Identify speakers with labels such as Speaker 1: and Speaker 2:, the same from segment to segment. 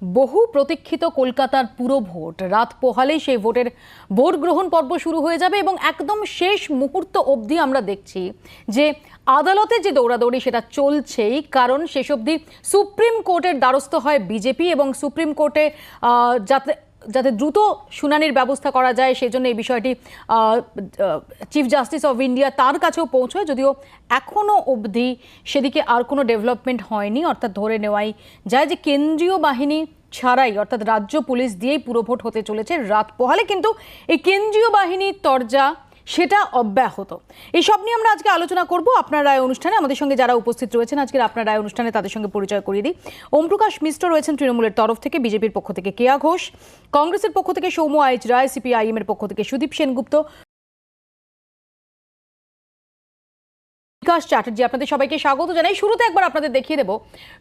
Speaker 1: বহু প্রতীক্ষিত কলকাতার পুরো ভোট রাত পোহালেই সেই ভোট গ্রহণ পর্ব শুরু হয়ে যাবে এবং একদম শেষ মুহূর্ত অবধি আমরা দেখছি যে আদালতে যে দৌড়াদৌড়ি সেটা চলছেই, কারণ শেষ অবধি সুপ্রিম কোর্টের দ্বারস্থ হয় বিজেপি এবং সুপ্রিম কোর্টে যাতে দ্রুত শুনানির ব্যবস্থা করা যায় সেজন্য এই বিষয়টি চিফ জাস্টিস অফ ইন্ডিয়া তার কাছেও পৌঁছয়। যদিও এখনও অবধি সেদিকে আর কোনো ডেভেলপমেন্ট হয়নি, অর্থাৎ ধরে নেওয়াই যায় যে কেন্দ্রীয় বাহিনী ছাড়াই অর্থাৎ রাজ্য পুলিশ দিয়েই পুরো ভোট হতে চলেছে রাত পোহালে, কিন্তু এই কেন্দ্রীয় বাহিনীর তরজা সেটা অব্যাহত। এইসব নিয়ে আমরা আজকে আলোচনা করব আপনার রায় অনুষ্ঠানে। আমাদের সঙ্গে যারা উপস্থিত রয়েছেন আজকের আপনার রায় অনুষ্ঠানে তাদের সঙ্গে পরিচয় করিয়ে দিই। ওম প্রকাশ মিশ্র রয়েছেন তৃণমূলের তরফ থেকে, বিজেপির পক্ষ থেকে কেয়া ঘোষ, কংগ্রেসের পক্ষ থেকে সৌম্য আইচ রায়, সিপিআইএম এর পক্ষ থেকে সুদীপ সেনগুপ্ত, বিকাশ চ্যাটার্জি। আপনাদের সবাইকে স্বাগত জানাই। শুরুতে একবার আপনাদের দেখিয়ে দেব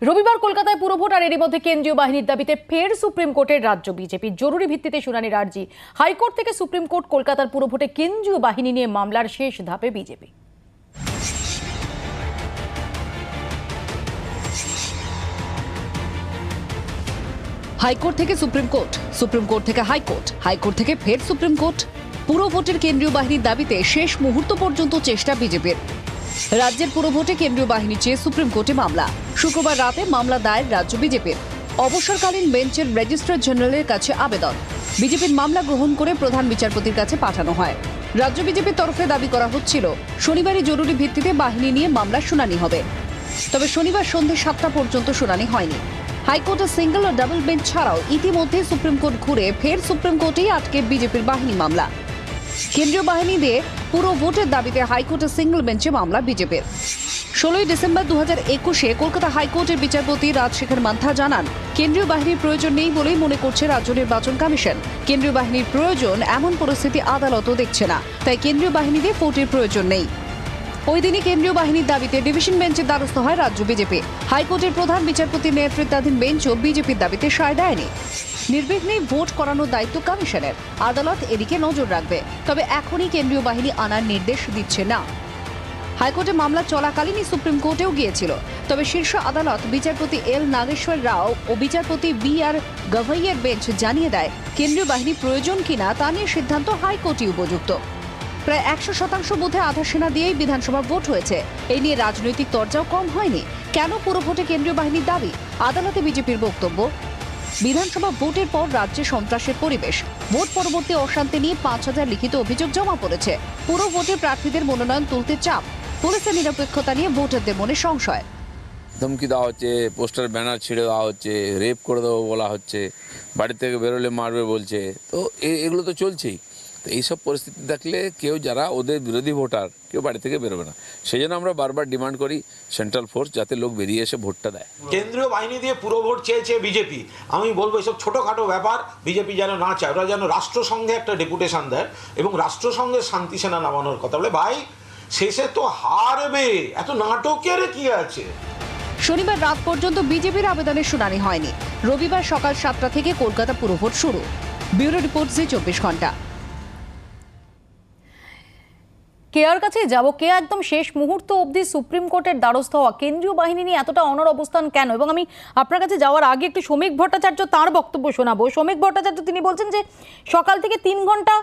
Speaker 1: রবিবার কলকাতায় পুরো ভোট, আর এরই মধ্যে কেন্দ্রীয় বাহিনীর দাবিতে ফের সুপ্রিম কোর্টের রাজ্য বিজেপি জরুরি ভিত্তিতে শুনানির আর্জি। হাইকোর্ট থেকে সুপ্রিম কোর্ট কলকাতার পুরো ভোটে কেন্দ্রীয় বাহিনী নিয়ে মামলার শেষ ধাপে বিজেপি।
Speaker 2: হাইকোর্ট থেকে সুপ্রিম কোর্ট, সুপ্রিম কোর্ট থেকে হাইকোর্ট, হাইকোর্ট থেকে ফের সুপ্রিম কোর্ট। পুরো ভোটের কেন্দ্রীয় বাহিনীর দাবিতে শেষ মুহূর্ত পর্যন্ত চেষ্টা বিজেপির। রাজ্যের পুরো ভোটে কেন্দ্রীয় বাহিনী চেয়ে সুপ্রিম কোর্টে মামলা। শুক্রবার রাতে মামলা দায়ের রাজ্য বিজেপির। অবসরকালীন বেঞ্চের রেজিস্ট্রার জেনারেলের কাছে আবেদন। বিজেপির মামলা গ্রহণ করে প্রধান বিচারপতির কাছে পাঠানো হয়। রাজ্য বিজেপির তরফে দাবি করা হচ্ছিল শনিবারই জরুরি ভিত্তিতে বাহিনী নিয়ে মামলার শুনানি হবে। তবে শনিবার সন্ধ্যে 7টা পর্যন্ত শুনানি হয়নি। হাইকোর্টের সিঙ্গল ও ডাবল বেঞ্চ ছাড়াও ইতিমধ্যে সুপ্রিম কোর্ট ঘুরে ফের সুপ্রিম কোর্টেই আটকে বিজেপির বাহিনী মামলা। কেন্দ্রীয় বাহিনী দিয়ে পুরো ভোটের দাবিতে হাইকোর্টের সিঙ্গল বেঞ্চে মামলা বিজেপির। 16ই ডিসেম্বর 2021-এ কলকাতা হাইকোর্টের বিচারপতি রাজশেখর মান্থা জানান, কেন্দ্রীয় বাহিনীর প্রয়োজন নেই বলেই মনে করছে রাজ্য নির্বাচন কমিশন। কেন্দ্রীয় বাহিনীর প্রয়োজন এমন পরিস্থিতি আদালতও দেখছে না, তাই কেন্দ্রীয় বাহিনী দিয়ে ভোটের প্রয়োজন নেই। ওই দিনই কেন্দ্রীয় বাহিনীর দাবিতে ডিভিশন বেঞ্চের দ্বারস্থ হয় রাজ্য বিজেপি। হাইকোর্টের প্রধান বিচারপতির নেতৃত্বাধীন বেঞ্চও বিজেপির দাবিতে সায় দেয়নি। নির্বিঘ্নে ভোট করানোর দায়িত্ব কমিশনের, আদালত এদিকে নজর রাখবে। তবে এখনই কেন্দ্রীয় বাহিনী আনার নির্দেশ দিচ্ছে না। হাইকোর্টে মামলা চলাকালীনই সুপ্রিম কোর্টেও গিয়েছিল, তবে শীর্ষ আদালত বিচারপতি এল নাগেশ্বর রাও ও বিচারপতি বি আর গভাইয়ের বেঞ্চ জানিয়ে দেয় কেন্দ্রীয় বাহিনী প্রয়োজন কিনা তা নিয়ে সিদ্ধান্ত হাইকোর্টই উপযুক্ত। প্রায় 100% বুথে আধা সেনা দিয়েই বিধানসভা ভোট হয়েছে। এই নিয়ে রাজনৈতিক তরজাও কম হয়নি। কেন পুরো ভোটে কেন্দ্রীয় বাহিনীর দাবি? আদালতে বিজেপির বক্তব্য, বিধানসভা ভোটের পর রাজ্যে সন্ত্রাসের পরিবেশ, ভোট পরবর্তী অশান্তি নিয়ে 5000 লিখিত অভিযোগ জমা পড়েছে। পুরো ভোটে প্রার্থীদের মনোনয়ন তুলতে চাপ, পুলিশের নিরপেক্ষতা নিয়ে ভোটারদের মনে সংশয়।
Speaker 3: ধমকি দেওয়া হচ্ছে, পোস্টার ব্যানার ছিঁড়ে দেওয়া হচ্ছে, রেপ করে দেবো বলা হচ্ছে, বাড়ি থেকে বেরোলে মারবে বলছে, তো এগুলো তো চলছেই। তো এইসব পরিস্থিতি দেখলে কেউ যারা ওদের বিরোধী ভোটার কেউ বাড়ি থেকে বেরোবে না। সেই জন্য আমরা বারবার ডিমান্ড করি সেন্ট্রাল ফোর্স যাতে লোক বেরিয়ে এসে ভোটটা দেয়।
Speaker 4: কেন্দ্রীয় বাহিনী দিয়ে পুরো ভোট চেয়েছে বিজেপি। আমি বলবো এসব ছোটোখাটো ব্যাপার বিজেপি যেন না চায়। ওরা যেন রাষ্ট্রসংঘে একটা ডেপুটেশন দেয় এবং রাষ্ট্রসংঘের শান্তি সেনা নামানোর কথা বলে। ভাই শেষে তো হারবে, এত নাটকের কি আছে?
Speaker 2: শনিবার রাত পর্যন্ত বিজেপির আবেদনের শুনানি হয়নি। রবিবার সকাল 7টা থেকে কলকাতা পুরো ভোট শুরু। ব্যুরো রিপোর্ট জি 24 ঘন্টা।
Speaker 1: কেয়ার কাছে যাব। কেয়া, একদম শেষ মুহূর্ত অবধি সুপ্রিম কোর্টের দ্বারস্থ হওয়া, কেন্দ্রীয় বাহিনী নিয়ে এতটা অনড় অবস্থান কেন? এবং আমি আপনার কাছে যাওয়ার আগে একটু শ্রমিক ভট্টাচার্য তার বক্তব্য শোনাবো। শ্রমিক ভট্টাচার্য তিনি বলছেন যে সকাল থেকে 3 ঘন্টা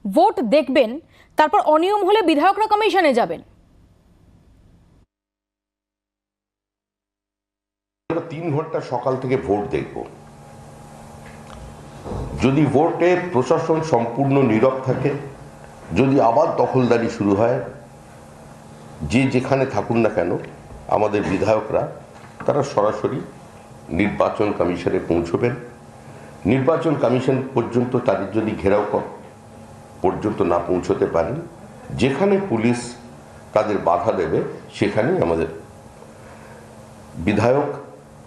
Speaker 1: ভোট দেখবেন, তারপর অনিয়ম হলে বিধায়করা কমিশনে যাবেন।
Speaker 5: 3 ঘন্টা সকাল থেকে ভোট দেখব। যদি ভোটে প্রশাসন সম্পূর্ণ নীরব থাকে, যদি আবার দখলদারি শুরু হয়, যে যেখানে থাকুন না কেন আমাদের বিধায়করা তারা সরাসরি নির্বাচন কমিশনে পৌঁছবেন। নির্বাচন কমিশন পর্যন্ত তাদের যদি ঘেরাও পর্যন্ত না পৌঁছতে পারেন, যেখানে পুলিশ তাদের বাধা দেবে সেখানেই আমাদের বিধায়ক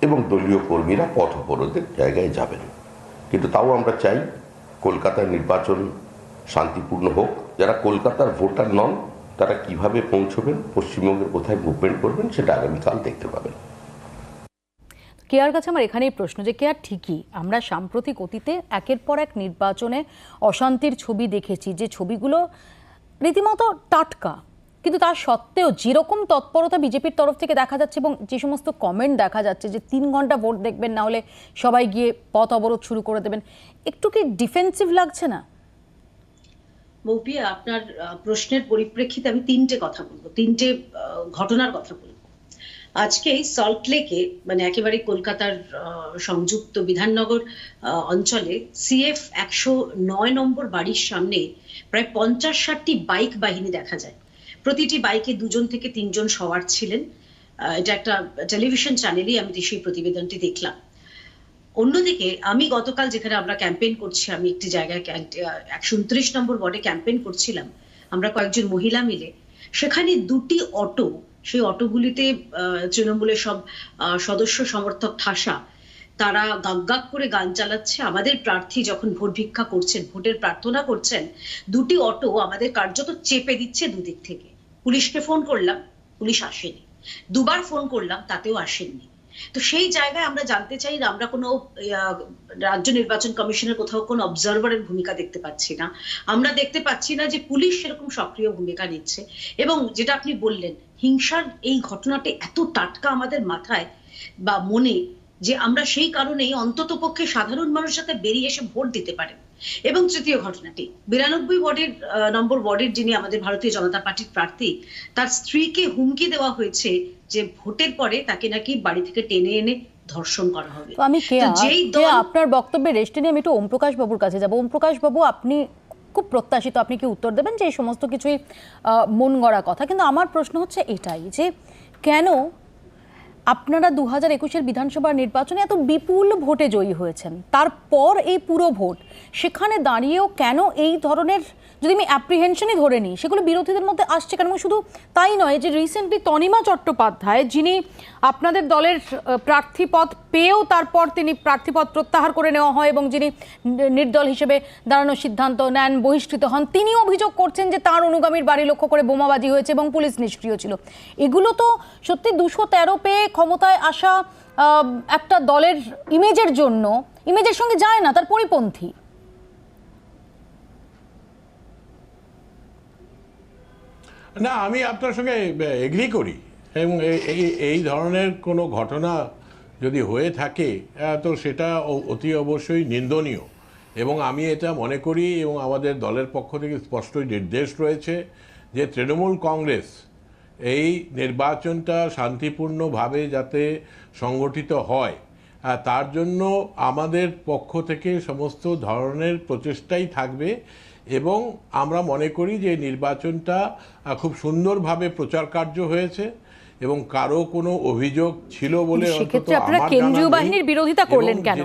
Speaker 5: এবং দলীয় কর্মীরা পথ অবরোধের জায়গায় যাবেন। কিন্তু তাও আমরা চাই কলকাতার নির্বাচন শান্তিপূর্ণ হোক। যারা কলকাতার ভোটার নন তারা কিভাবে পৌঁছবেন, পশ্চিমবঙ্গের কোথায় মুভমেন্ট করবেন, সেটা আগামীকাল দেখতে পাবেন।
Speaker 1: কেয়ার কাছে আমার এখানেই প্রশ্ন যে কেয়ার, ঠিকই আমরা সাম্প্রতিক অতীতে একের পর এক নির্বাচনে অশান্তির ছবি দেখেছি, যে ছবিগুলো রীতিমতো টাটকা, কিন্তু তার সত্ত্বেও যেরকম তৎপরতা বিজেপির তরফ থেকে দেখা যাচ্ছে এবং যে সমস্ত কমেন্ট দেখা যাচ্ছে যে 3 ঘন্টা ভোট দেখবেন, না হলে সবাই গিয়ে পথ অবরোধ শুরু করে দেবেন, একটু কি ডিফেন্সিভ লাগছে না?
Speaker 6: মৌপিয়া, আপনার প্রশ্নের পরিপ্রেক্ষিতে আমি তিনটে কথা বলবো, তিনটে ঘটনার কথা বলবো। আজকে সল্টলেকে, মানে একেবারে কলকাতার সংযুক্ত বিধাননগর অঞ্চলে সিএফ 109 নম্বর বাড়ির সামনে প্রায় 50-60টি বাইক বাহিনী দেখা যায়। প্রতিটি বাইকে 2 থেকে 3 সওয়ার ছিলেন। এটা একটা টেলিভিশন চ্যানেলই আমি সেই প্রতিবেদনটি দেখলাম। অন্যদিকে আমি গতকাল যেখানে আমরা ক্যাম্পেইন করছি, আমি একটি জায়গায় 129 নম্বর ওয়ার্ডে ক্যাম্পেইন করছিলাম, আমরা কয়েকজন মহিলা মিলে, সেখানে 2টি অটো, সেই অটোগুলিতে তৃণমূলের সব সদস্য সমর্থক ঠাসা, তারা গাক করে গান চালাচ্ছে। আমাদের প্রার্থী যখন ভোট ভিক্ষা করছেন, ভোটের প্রার্থনা করছেন, 2টি অটো আমাদের কার্যত চেপে দিচ্ছে দুদিক থেকে। পুলিশকে ফোন করলাম, পুলিশ আসেনি। 2বার ফোন করলাম, তাতেও আসেননি। তো সেই জায়গায় আমরা জানতে চাই, আমরা কোনো রাজ্য নির্বাচন কমিশনের কোথাও কোনো অবজারভারের ভূমিকা দেখতে পাচ্ছি না। আমরা দেখতে পাচ্ছি না যে পুলিশ সেরকম সক্রিয় ভূমিকা নিচ্ছে। এবং যেটা আপনি বললেন, হিংসার এই ঘটনাটি এত টাটকা আমাদের মাথায় বা মনে, যে আমরা সেই কারণেই অন্তত পক্ষে সাধারণ মানুষ যাতে বেরিয়ে এসে ভোট দিতে পারেন। এবং তৃতীয় ঘটনাটি, 92 নম্বর ওয়ার্ডের যিনি আমাদের ভারতীয় জনতা পার্টির প্রার্থী, তার স্ত্রীকে হুমকি দেওয়া হয়েছে যে ভোটের পরে তাকে নাকি বাড়ি থেকে টেনে এনে ধর্ষণ করা হবে।
Speaker 1: তো আমি আপনার বক্তব্যে রেস্ট নিয়ে আমি একটু ওম প্রকাশ বাবুর কাছে যাব। ওম প্রকাশ বাবু, আপনি খুব প্রত্যাশিত, আপনি কি উত্তর দেবেন যে এই সমস্ত কিছুই মন গড়া কথা, কিন্তু আমার প্রশ্ন হচ্ছে এটাই যে কেন আপনারা 2021-এর বিধানসভা নির্বাচনে এত বিপুল ভোটে জয়ী হয়েছেন, তারপর এই পুরো ভোট, সেখানে দাঁড়িয়েও কেন এই ধরনের, যদি আমি অ্যাপ্রিহেনশনই ধরে নিই, সেগুলো বিরোধীদের মধ্যে আসছে কেন? শুধু তাই নয়, যে রিসেন্টলি তনিমা চট্টোপাধ্যায়, যিনি আপনাদের দলের প্রার্থীপদ পেয়েও তারপর তিনি প্রার্থীপদ প্রত্যাহার করে নেওয়া হয় এবং যিনি নির্দল হিসেবে দাঁড়ানোর সিদ্ধান্ত নেন, বহিষ্কৃত হন, তিনি অভিযোগ করছেন যে তার অনুগামীর বাড়ি লক্ষ্য করে বোমাবাজি হয়েছে এবং পুলিশ নিষ্ক্রিয় ছিল। এগুলো তো সত্যি 213 পেয়ে ক্ষমতায় আসা একটা দলের ইমেজের সঙ্গে যায় না, তার পরিপন্থী।
Speaker 7: না, আমি আপনার সঙ্গে এগ্রি করি, এবং এই ধরনের কোনো ঘটনা যদি হয়ে থাকে তো সেটা অতি অবশ্যই নিন্দনীয়। এবং আমি এটা মনে করি, এবং আমাদের দলের পক্ষ থেকে স্পষ্ট নির্দেশ রয়েছে যে তৃণমূল কংগ্রেস এই নির্বাচনটা শান্তিপূর্ণভাবে যাতে সংগঠিত হয়, তার জন্য আমাদের পক্ষ থেকে সমস্ত ধরনের প্রচেষ্টাই থাকবে। এবং আমরা মনে করি যে নির্বাচনটা খুব সুন্দরভাবে প্রচার কার্য হয়েছে এবং কারো কোনো অভিযোগ ছিল বলে অন্তত
Speaker 1: আপনারা কেন্দ্রীয় বাহিনীর বিরোধিতা করলেন কেন?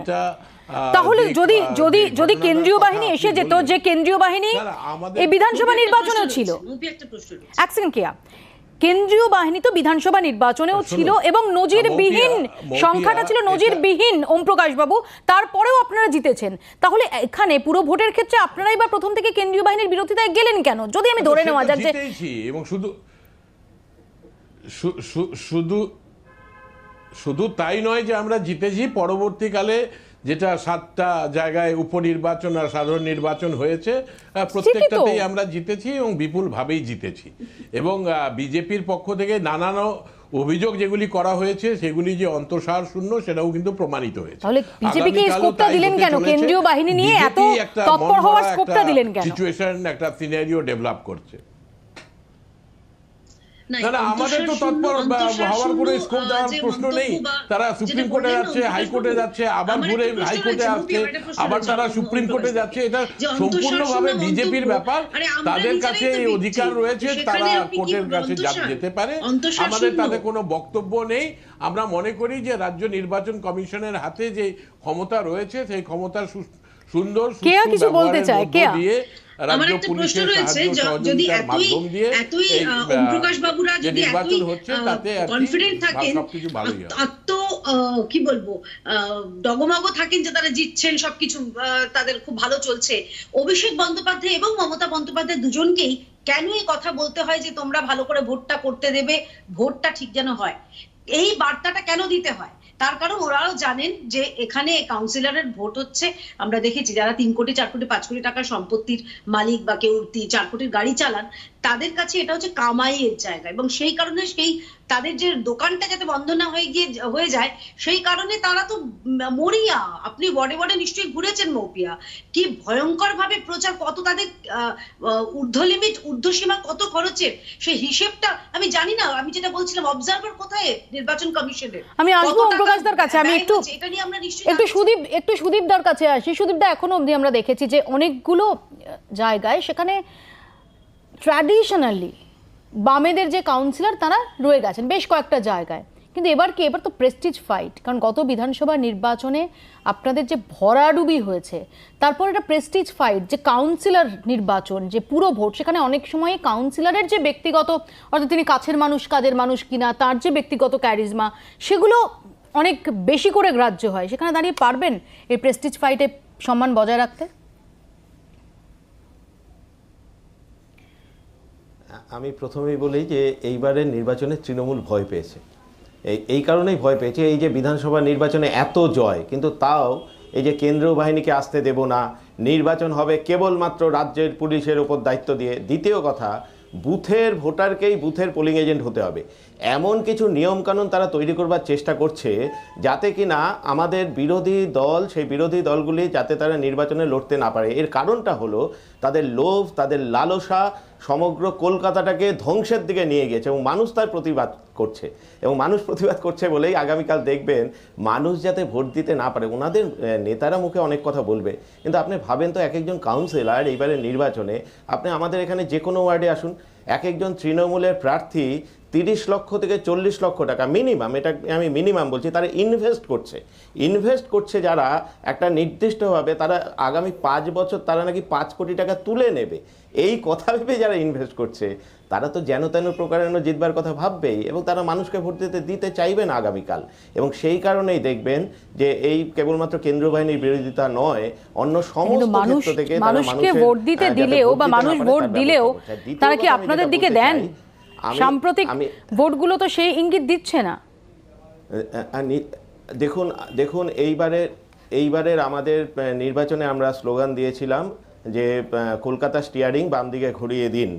Speaker 1: তাহলে যদি কেন্দ্রীয় বাহিনী এসে যেত, যে কেন্দ্রীয় বাহিনী এই বিধানসভা নির্বাচনেও ছিল, এক সেকেন্ড কেয়া, কেন্দ্রীয় বাহিনী তো বিধানসভা নির্বাচনেও ছিল এবং নজিরবিহীন সংখ্যাটা ছিল, নজিরবিহীন ওম প্রকাশ বাবু, তারপরেও আপনারা জিতেছেন। তাহলে এখানে পুরো ভোটের ক্ষেত্রে আপনারাই বা প্রথম থেকে কেন্দ্রীয় বাহিনীর বিরোধিতায় গেলেন কেন? যদি আমি ধরে নেওয়া যায় যে
Speaker 7: এবং শুধু তাই নয় যে আমরা জিতেছি, পরবর্তীকালে যেটা 7টা জায়গায় উপনির্বাচন আর সাধারণ নির্বাচন হয়েছে, প্রত্যেকটাতেই আমরা জিতেছি এবং বিপুলভাবেই জিতেছি। এবং বিজেপির পক্ষ থেকে নানান অভিযোগ যেগুলি করা হয়েছে সেগুলি যে অন্তঃসার শূন্য সেটাও কিন্তু প্রমাণিত হয়েছে।
Speaker 1: তাহলে বিজেপিকে স্কোপটা দিলেন কেন? কেন্দ্রীয় বাহিনী নিয়ে এত তৎপর হওয়ার স্কোপটা দিলেন কেন?
Speaker 7: সিচুয়েশন, একটা সিনারিও ডেভেলপ করছে। না, আমাদের তো তৎপর হওয়ার কোনো স্কোপ দেওয়ার প্রশ্ন নেই। তারা সুপ্রিম কোর্টে যাচ্ছে, হাইকোর্টে যাচ্ছে, আবার ঘুরে হাইকোর্টে আসছে, আবার তারা সুপ্রিম কোর্টে যাচ্ছে। এটা সম্পূর্ণভাবে বিজেপির ব্যাপার, তাদের কাছে এই অধিকার রয়েছে, তারা কোর্টের কাছে যেতে পারে। আমাদের তাতে কোনো বক্তব্য নেই। আমরা মনে করি যে রাজ্য নির্বাচন কমিশনের হাতে যে ক্ষমতা রয়েছে, সেই ক্ষমতার সুন্দর
Speaker 1: কিছু বলতে চায়
Speaker 7: দিয়ে রাজ্য পুলিশের সাহায্য সহযোগিতার মাধ্যম দিয়ে
Speaker 6: প্রকাশ বাবুরা যদি
Speaker 7: নির্বাচন হচ্ছে তাতে
Speaker 6: কনফিডেন্ট থাকেন, কি বলবো, ডগমগ থাকেন যে তারা জিতছেন, সবকিছু তাদের খুব ভালো চলছে, অভিষেক বন্দ্যোপাধ্যায় এবং মমতা বন্দ্যোপাধ্যায় দুজনকেই কেন এই কথা বলতে হয় যে তোমরা ভালো করে ভোটটা করতে দেবে, ভোটটা ঠিক যেন হয়? এই বার্তাটা কেন দিতে হয়? তার কারণ ওরাও জানেন যে এখানে কাউন্সিলরের ভোট হচ্ছে, আমরা দেখেছি যারা 3 কোটি 4 কোটি 5 কোটি টাকার সম্পত্তির মালিক বা কেউ 4 কোটির গাড়ি চালান, তাদের কাছে এটা হচ্ছে কামাইয়ের জায়গা, এবং সেই কারণে সেই তাদের যে দোকানটা যাতে বন্ধ না হয়ে যায় সেই কারণে তারা তো মরিয়া। আপনি ওয়ার্ডে ওয়ার্ডে নিশ্চয়ই ঘুরেছেন মৌপিয়া, কি ভয়ঙ্কর ভাবে প্রচার, কত তাদের ঊর্ধ্ব লিমিট ঊর্ধ্বসীমা কত খরচের, সেই হিসেবটা আমি জানি না। আমি যেটা বলছিলাম, অবজারভার কোথায় নির্বাচন কমিশনের,
Speaker 1: আমি আসবো ওমপ্রকাশদার কাছে। আমি
Speaker 6: এটা নিয়ে আমরা নিশ্চয়ই
Speaker 1: একটু সুদীপদার কাছে আসি। সুদীপদা, এখনো অবধি আমরা দেখেছি যে অনেকগুলো জায়গায় সেখানে ট্র্যাডিশনালি বামেদের যে কাউন্সিলর তারা রয়ে গেছেন বেশ কয়েকটা জায়গায়, কিন্তু এবার তো প্রেস্টিজ ফাইট, কারণ গত বিধানসভা নির্বাচনে আপনাদের যে ভরাডুবি হয়েছে, তারপর এটা প্রেস্টিজ ফাইট, যে কাউন্সিলর নির্বাচন, যে পুরো ভোট, সেখানে অনেক সময় কাউন্সিলরের যে ব্যক্তিগত, অর্থাৎ তিনি কাছের মানুষ কাজের মানুষ কিনা, তার যে ব্যক্তিগত ক্যারিজমা, সেগুলো অনেক বেশি করে গ্রাহ্য হয়। সেখানে দাঁড়িয়ে পারবেন এই প্রেস্টিজ ফাইটে সম্মান বজায় রাখতে?
Speaker 8: আমি প্রথমেই বলি যে এইবারের নির্বাচনে তৃণমূল ভয় পেয়েছে, এই কারণেই ভয় পেয়েছে। এই যে বিধানসভা নির্বাচনে এত জয়, কিন্তু তাও এই যে কেন্দ্রীয় বাহিনীকে আসতে দেব না, নির্বাচন হবে কেবলমাত্র রাজ্যের পুলিশের ওপর দায়িত্ব দিয়ে, দ্বিতীয় কথা বুথের ভোটারকেই বুথের পোলিং এজেন্ট হতে হবে, এমন কিছু নিয়মকানুন তারা তৈরি করবার চেষ্টা করছে যাতে কিনা আমাদের বিরোধী দল, সেই বিরোধী দলগুলি যাতে তারা নির্বাচনে লড়তে না পারে। এর কারণটা হলো তাদের লোভ, তাদের লালসা সমগ্র কলকাতাটাকে ধ্বংসের দিকে নিয়ে গেছে, এবং মানুষ তার প্রতিবাদ করছে। এবং মানুষ প্রতিবাদ করছে বলেই আগামীকাল দেখবেন মানুষ যাতে ভোট দিতে না পারে। ওনাদের নেতারা মুখে অনেক কথা বলবে, কিন্তু আপনি ভাবেন তো, এক একজন কাউন্সিলর এইবারের নির্বাচনে, আপনি আমাদের এখানে যে কোনো ওয়ার্ডে আসুন, এক একজন তৃণমূলের প্রার্থী 30 লক্ষ থেকে 40 লক্ষ টাকা মিনিমাম, এটা আমি মিনিমাম বলছি, তারা ইনভেস্ট করছে যারা একটা নির্দিষ্টভাবে, তারা আগামী 5 বছর তারা নাকি 5 কোটি টাকা তুলে নেবে, এই কথা ভেবে যারা ইনভেস্ট করছে, তারা তো যেন তেন প্রকারেণ জিতবার কথা ভাববেই, এবং তারা মানুষকে ভোট দিতে চাইবে না আগামীকাল। এবং সেই কারণেই দেখবেন যে এই কেবলমাত্র কেন্দ্রীয় বাহিনীর বিরোধিতা নয়, অন্য সমস্ত ক্ষেত্র থেকে
Speaker 1: মানুষকে ভোট দিতে দিলেও বা মানুষ ভোট দিলেও তারা কি আপনাদের দিকে দেন? সাম্প্রতিক ভোটগুলো তো সেই ইঙ্গিত দিচ্ছে না।
Speaker 8: দেখুন এইবারের আমাদের নির্বাচনে আমরা স্লোগান দিয়েছিলাম যে কলকাতা স্টিয়ারিং বাম দিকে ঘুরিয়ে দিন।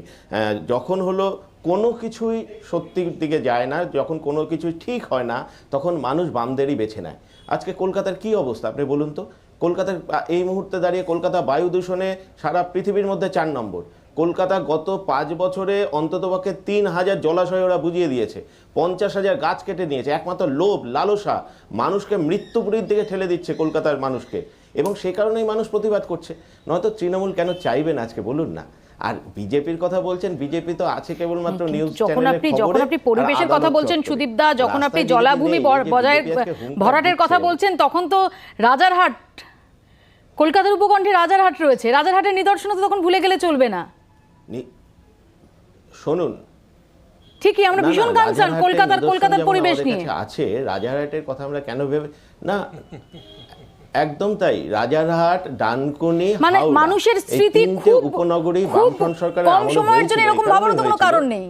Speaker 8: যখন হলো কোনো কিছুই সত্যির দিকে যায় না, যখন কোনো কিছুই ঠিক হয় না, তখন মানুষ বামদেরই বেছে নেয়। আজকে কলকাতার কি অবস্থা আপনি বলুন তো? কলকাতার এই মুহূর্তে দাঁড়িয়ে কলকাতা বায়ু দূষণে সারা পৃথিবীর মধ্যে 4 নম্বর। কলকাতা গত 5 বছরে অন্ততপক্ষে 3000 জলাশয় ওরা বুঝিয়ে দিয়েছে, 50,000 গাছ কেটে নিয়েছে। একমাত্র লোভ, লালসা মানুষকে মৃত্যুপুরীর দিকে ঠেলে দিচ্ছে কলকাতার মানুষকে, এবং সে কারণেই মানুষ প্রতিবাদ করছে। নয়তো তৃণমূল কেন চাইবেন আজকে বলুন না? আর বিজেপির কথা বলছেন, বিজেপি তো আছে কেবলমাত্র নিউজ চ্যানেলে।
Speaker 1: যখন আপনি পরিবেশের কথা বলছেন সুদীপদা, যখন আপনি জলাভূমি বজায় ভরাটের কথা বলছেন, তখন তো রাজারহাট, কলকাতার উপকণ্ঠে রাজারহাট রয়েছে, রাজারহাটের নিদর্শন তো তখন ভুলে গেলে চলবে না।
Speaker 8: শুনুন,
Speaker 1: ঠিকই, আমরা ভীষণ কনসার্ন কলকাতার পরিবেশ নিয়ে
Speaker 8: আছে। রাজারহাটের কথা আমরা কেন ভেবে না, একদম তাই। রাজারহাট, ডানকুনি,
Speaker 1: মানে মানুষের স্মৃতি খুব
Speaker 8: উপনগরী বামফ্রন্ট সরকারের
Speaker 1: কম সময়ের জন্য এরকম ভাবার তো কোনো কারণ নেই।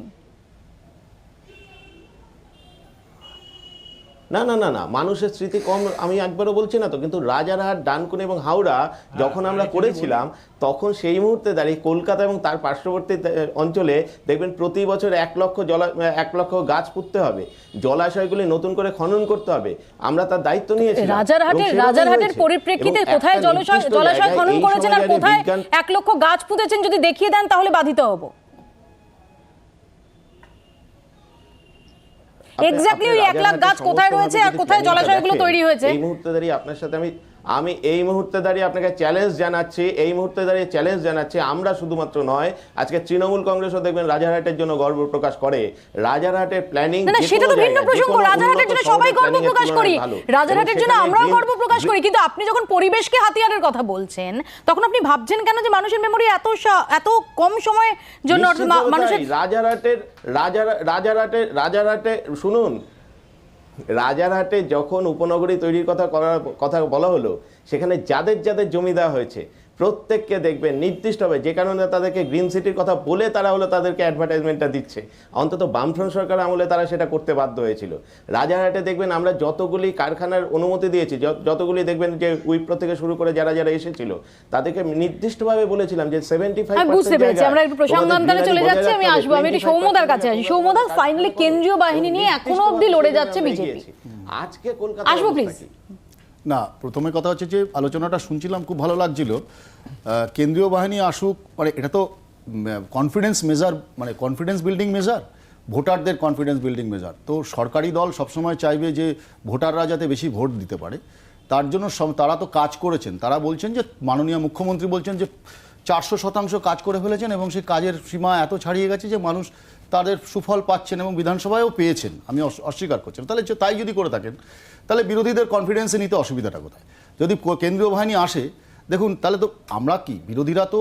Speaker 8: না না না না, মানুষের স্মৃতি কম আমি একবারও বলছি না তো, কিন্তু রাজারহাট, ডানকুনি এবং হাওড়া যখন আমরা করেছিলাম, তখন সেই মুহূর্তে দাঁড়িয়ে কলকাতা এবং তার পার্শ্ববর্তী অঞ্চলে দেখবেন প্রতি বছর 1 লক্ষ গাছ পুঁততে হবে, জলাশয়গুলি নতুন করে খনন করতে হবে। আমরা তার দায়িত্ব নিয়েছি।
Speaker 1: রাজারহাটের পরিপ্রেক্ষিতে কোথায় জলাশয় খনন করেছেন আর কোথায় 1 লক্ষ গাছ পুঁতেছেন যদি দেখিয়ে দেন তাহলে বাধিত হব। এক্স্যাক্টলি ওই 1 লাখ গাছ কোথায় রয়েছে আর কোথায় জলাশয়গুলো তৈরি হয়েছে।
Speaker 8: এই মুহূর্তে দাঁড়িয়ে আপনার সাথে আমি এই মুহূর্তে দাঁড়িয়ে আপনাকে চ্যালেঞ্জ জানাচ্ছি, আমরা শুধুমাত্র নয়, আজকে তৃণমূল কংগ্রেসও দেখবেন রাজারহাটের জন্য গর্ব প্রকাশ করে। রাজারহাটের প্ল্যানিং,
Speaker 1: সেটা তো ভিন্ন প্রসঙ্গ। রাজারহাটের জন্য সবাই গর্ব প্রকাশ করি, রাজারহাটের জন্য আমরাও গর্ব প্রকাশ করি, কিন্তু আপনি যখন পরিবেশকে হাতিয়ারের কথা বলছেন, তখন আপনি ভাবছেন কেন যে মানুষের মেমোরি এত কম সময়ের জন্য মানুষের রাজারহাটে
Speaker 8: শুনুন, রাজারহাটে যখন উপনগরী তৈরির কথা বলা হলো, সেখানে যাদের জমি দেওয়া হয়েছে প্রত্যেককে দেখবেন নির্দিষ্টভাবে, যে কারণে তাদেরকে গ্রিন সিটির কথা বলে তারা হলো তাদেরকে অ্যাডভার্টাইজমেন্টটা দিচ্ছে। অন্তত বামফ্রন্ট সরকার আমলে তারা সেটা করতে বাধ্য হয়েছিল। রাজারহাটে দেখবেন আমরা যতগুলি কারখানার অনুমতি দিয়েছি, যতগুলি দেখবেন যে উইপ্রো থেকে শুরু করে যারা যারা এসেছিল তাদেরকে নির্দিষ্টভাবে বলেছিলাম যে 75%
Speaker 1: আমি বুঝতে পেরেছি, আমরা একটু প্রসঙ্গান্তরে চলে যাচ্ছি, আমি আসবো, আমি একটু সৌম্যদার কাছে আসি। সৌম্যদা, ফাইনালি কেন্দ্রীয় বাহিনী নিয়ে এখনো অবধি লড়ে যাচ্ছে বিজেপি।
Speaker 8: আজকে কলকাতা
Speaker 1: আসবো প্লিজ।
Speaker 9: না, প্রথমে কথা হচ্ছে যে আলোচনাটা শুনছিলাম, খুব ভালো লাগছিল। কেন্দ্রীয় বাহিনী আসুক, মানে এটা তো কনফিডেন্স মেজার, মানে কনফিডেন্স বিল্ডিং মেজার, ভোটারদের কনফিডেন্স বিল্ডিং মেজার। তো সরকারি দল সবসময় চাইবে যে ভোটাররা যাতে বেশি ভোট দিতে পারে, তার জন্য তারা তো কাজ করেছেন। তারা বলছেন যে মাননীয় মুখ্যমন্ত্রী বলছেন যে 400% কাজ করে ফেলেছেন এবং সেই কাজের সীমা এত ছাড়িয়ে গেছে যে মানুষ তাদের সুফল পাচ্ছেন এবং বিধানসভায়ও পেয়েছেন। আমি অস্বীকার করছি না। তাহলে তাই যদি করে থাকেন তাহলে বিরোধীদের কনফিডেন্সে নিতে অসুবিধাটা কোথায়? যদি কেন্দ্রীয় বাহিনী আসে, দেখুন তাহলে তো আমরা কি, বিরোধীরা তো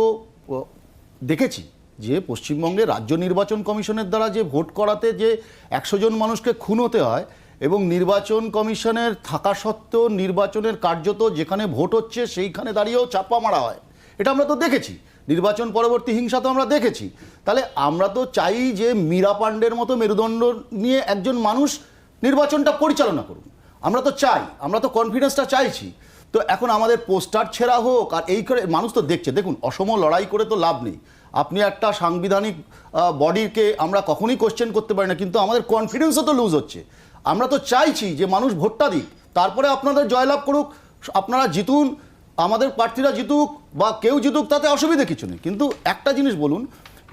Speaker 9: দেখেছি যে পশ্চিমবঙ্গে রাজ্য নির্বাচন কমিশনের দ্বারা যে ভোট করাতে যে 100 জন মানুষকে খুন হতে হয় এবং নির্বাচন কমিশনের থাকা সত্ত্বেও নির্বাচনের কার্যত যেখানে ভোট হচ্ছে সেইখানে দাঁড়িয়েও চাপা মারা হয়, এটা আমরা তো দেখেছি। নির্বাচন পরবর্তী হিংসা তো আমরা দেখেছি। তাহলে আমরা তো চাই যে মীরা পাণ্ডের মতো মেরুদণ্ড নিয়ে একজন মানুষ নির্বাচনটা পরিচালনা করুন। আমরা তো চাই, আমরা তো কনফিডেন্সটা চাইছি। তো এখন আমাদের পোস্টার ছেঁড়া হোক আর এই করে মানুষ তো দেখছে। দেখুন, অসম লড়াই করে তো লাভ নেই। আপনি একটা সাংবিধানিক বডিকে আমরা কখনোই কোশ্চেন করতে পারি না, কিন্তু আমাদের কনফিডেন্সও তো লুজ হচ্ছে। আমরা তো চাইছি যে মানুষ ভোটটা দিক, তারপরে আপনাদের জয়লাভ করুক, আপনারা জিতুন, আমাদের প্রার্থীরা জিতুক বা কেউ জিতুক, তাতে অসুবিধা কিছু নেই। কিন্তু একটা জিনিস বলুন,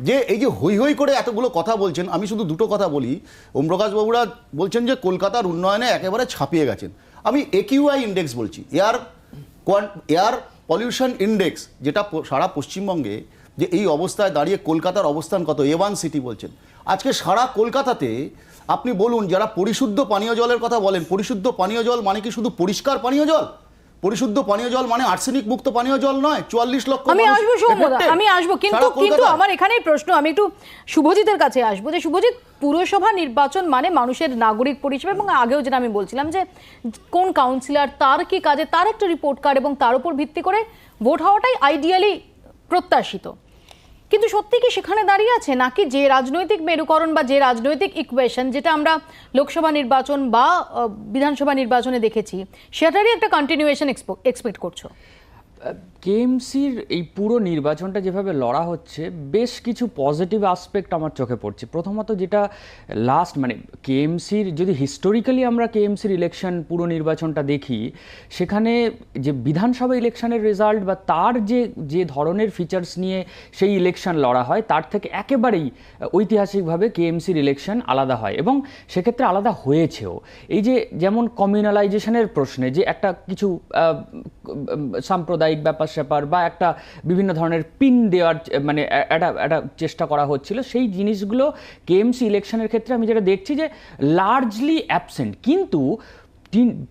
Speaker 9: যে এই যে হই হই করে এতগুলো কথা বলছেন, আমি শুধু দুটো কথা বলি। ওমপ্রকাশ বাবুরা বলছেন যে কলকাতার উন্নয়নে একেবারে ছাপিয়ে গেছেন। আমি AQI ইন্ডেক্স বলছি, এয়ার পলিউশন ইন্ডেক্স, যেটা সারা পশ্চিমবঙ্গে যে এই অবস্থায় দাঁড়িয়ে কলকাতার অবস্থান কত, A1 সিটি বলছেন। আজকে সারা কলকাতাতে আপনি বলুন, যারা পরিশুদ্ধ পানীয় জলের কথা বলেন, পরিশুদ্ধ পানীয় জল মানে কি শুধু পরিষ্কার পানীয় জল? পরিশুদ্ধ পানীয় জল মানে আর্সেনিক মুক্ত পানীয় জল নয়। 44 লক্ষ
Speaker 1: আমি আসবো সৌম্যদা, আমি আসবো, কিন্তু আমার এখানেই প্রশ্ন, আমি একটু শুভজিতের কাছে আসবো। যে শুভজিৎ, পুরসভা নির্বাচন মানে মানুষের নাগরিক পরিষেবা, এবং আগেও যেটা আমি বলছিলাম যে কোন কাউন্সিলর তার কি কাজে তার একটা রিপোর্ট কার্ড এবং তার উপর ভিত্তি করে ভোট হওয়াটাই আইডিয়ালি প্রত্যাশিত। কিন্তু সত্যি কি সেখানে দাঁড়িয়ে আছে, নাকি যে রাজনৈতিক মেরুকরণ বা যে রাজনৈতিক ইকুয়েশন যেটা আমরা লোকসভা নির্বাচন বা বিধানসভা নির্বাচনে দেখেছি সেটারই একটা কন্টিনিউয়েশন এক্সপেক্ট করছো?
Speaker 10: কেএমসির এই পুরো নির্বাচনটা যেভাবে লড়া হচ্ছে, বেশ কিছু পজিটিভ আসপেক্ট আমার চোখে পড়ছে। প্রথমত যেটা লাস্ট, মানে কেএমসির যদি হিস্টোরিক্যালি আমরা কেএমসির ইলেকশন পুরো নির্বাচনটা দেখি, সেখানে যে বিধানসভা ইলেকশনের রেজাল্ট বা তার যে ধরনের ফিচার্স নিয়ে সেই ইলেকশন লড়া হয়, তার থেকে একেবারেই ঐতিহাসিকভাবে কেএমসির ইলেকশন আলাদা হয় এবং সেক্ষেত্রে আলাদা হয়েছেও। এই যে যেমন কমিউনালাইজেশনের প্রশ্নে যে একটা কিছু সাম্প্রদায়িক ব্যাপার স্যাপার বা একটা বিভিন্ন ধরনের পিন দেওয়ার মানে একটা চেষ্টা করা হচ্ছিল, সেই জিনিসগুলো কেএমসি ইলেকশনের ক্ষেত্রে আমি যেটা দেখছি যে লার্জলি অ্যাবসেন্ট। কিন্তু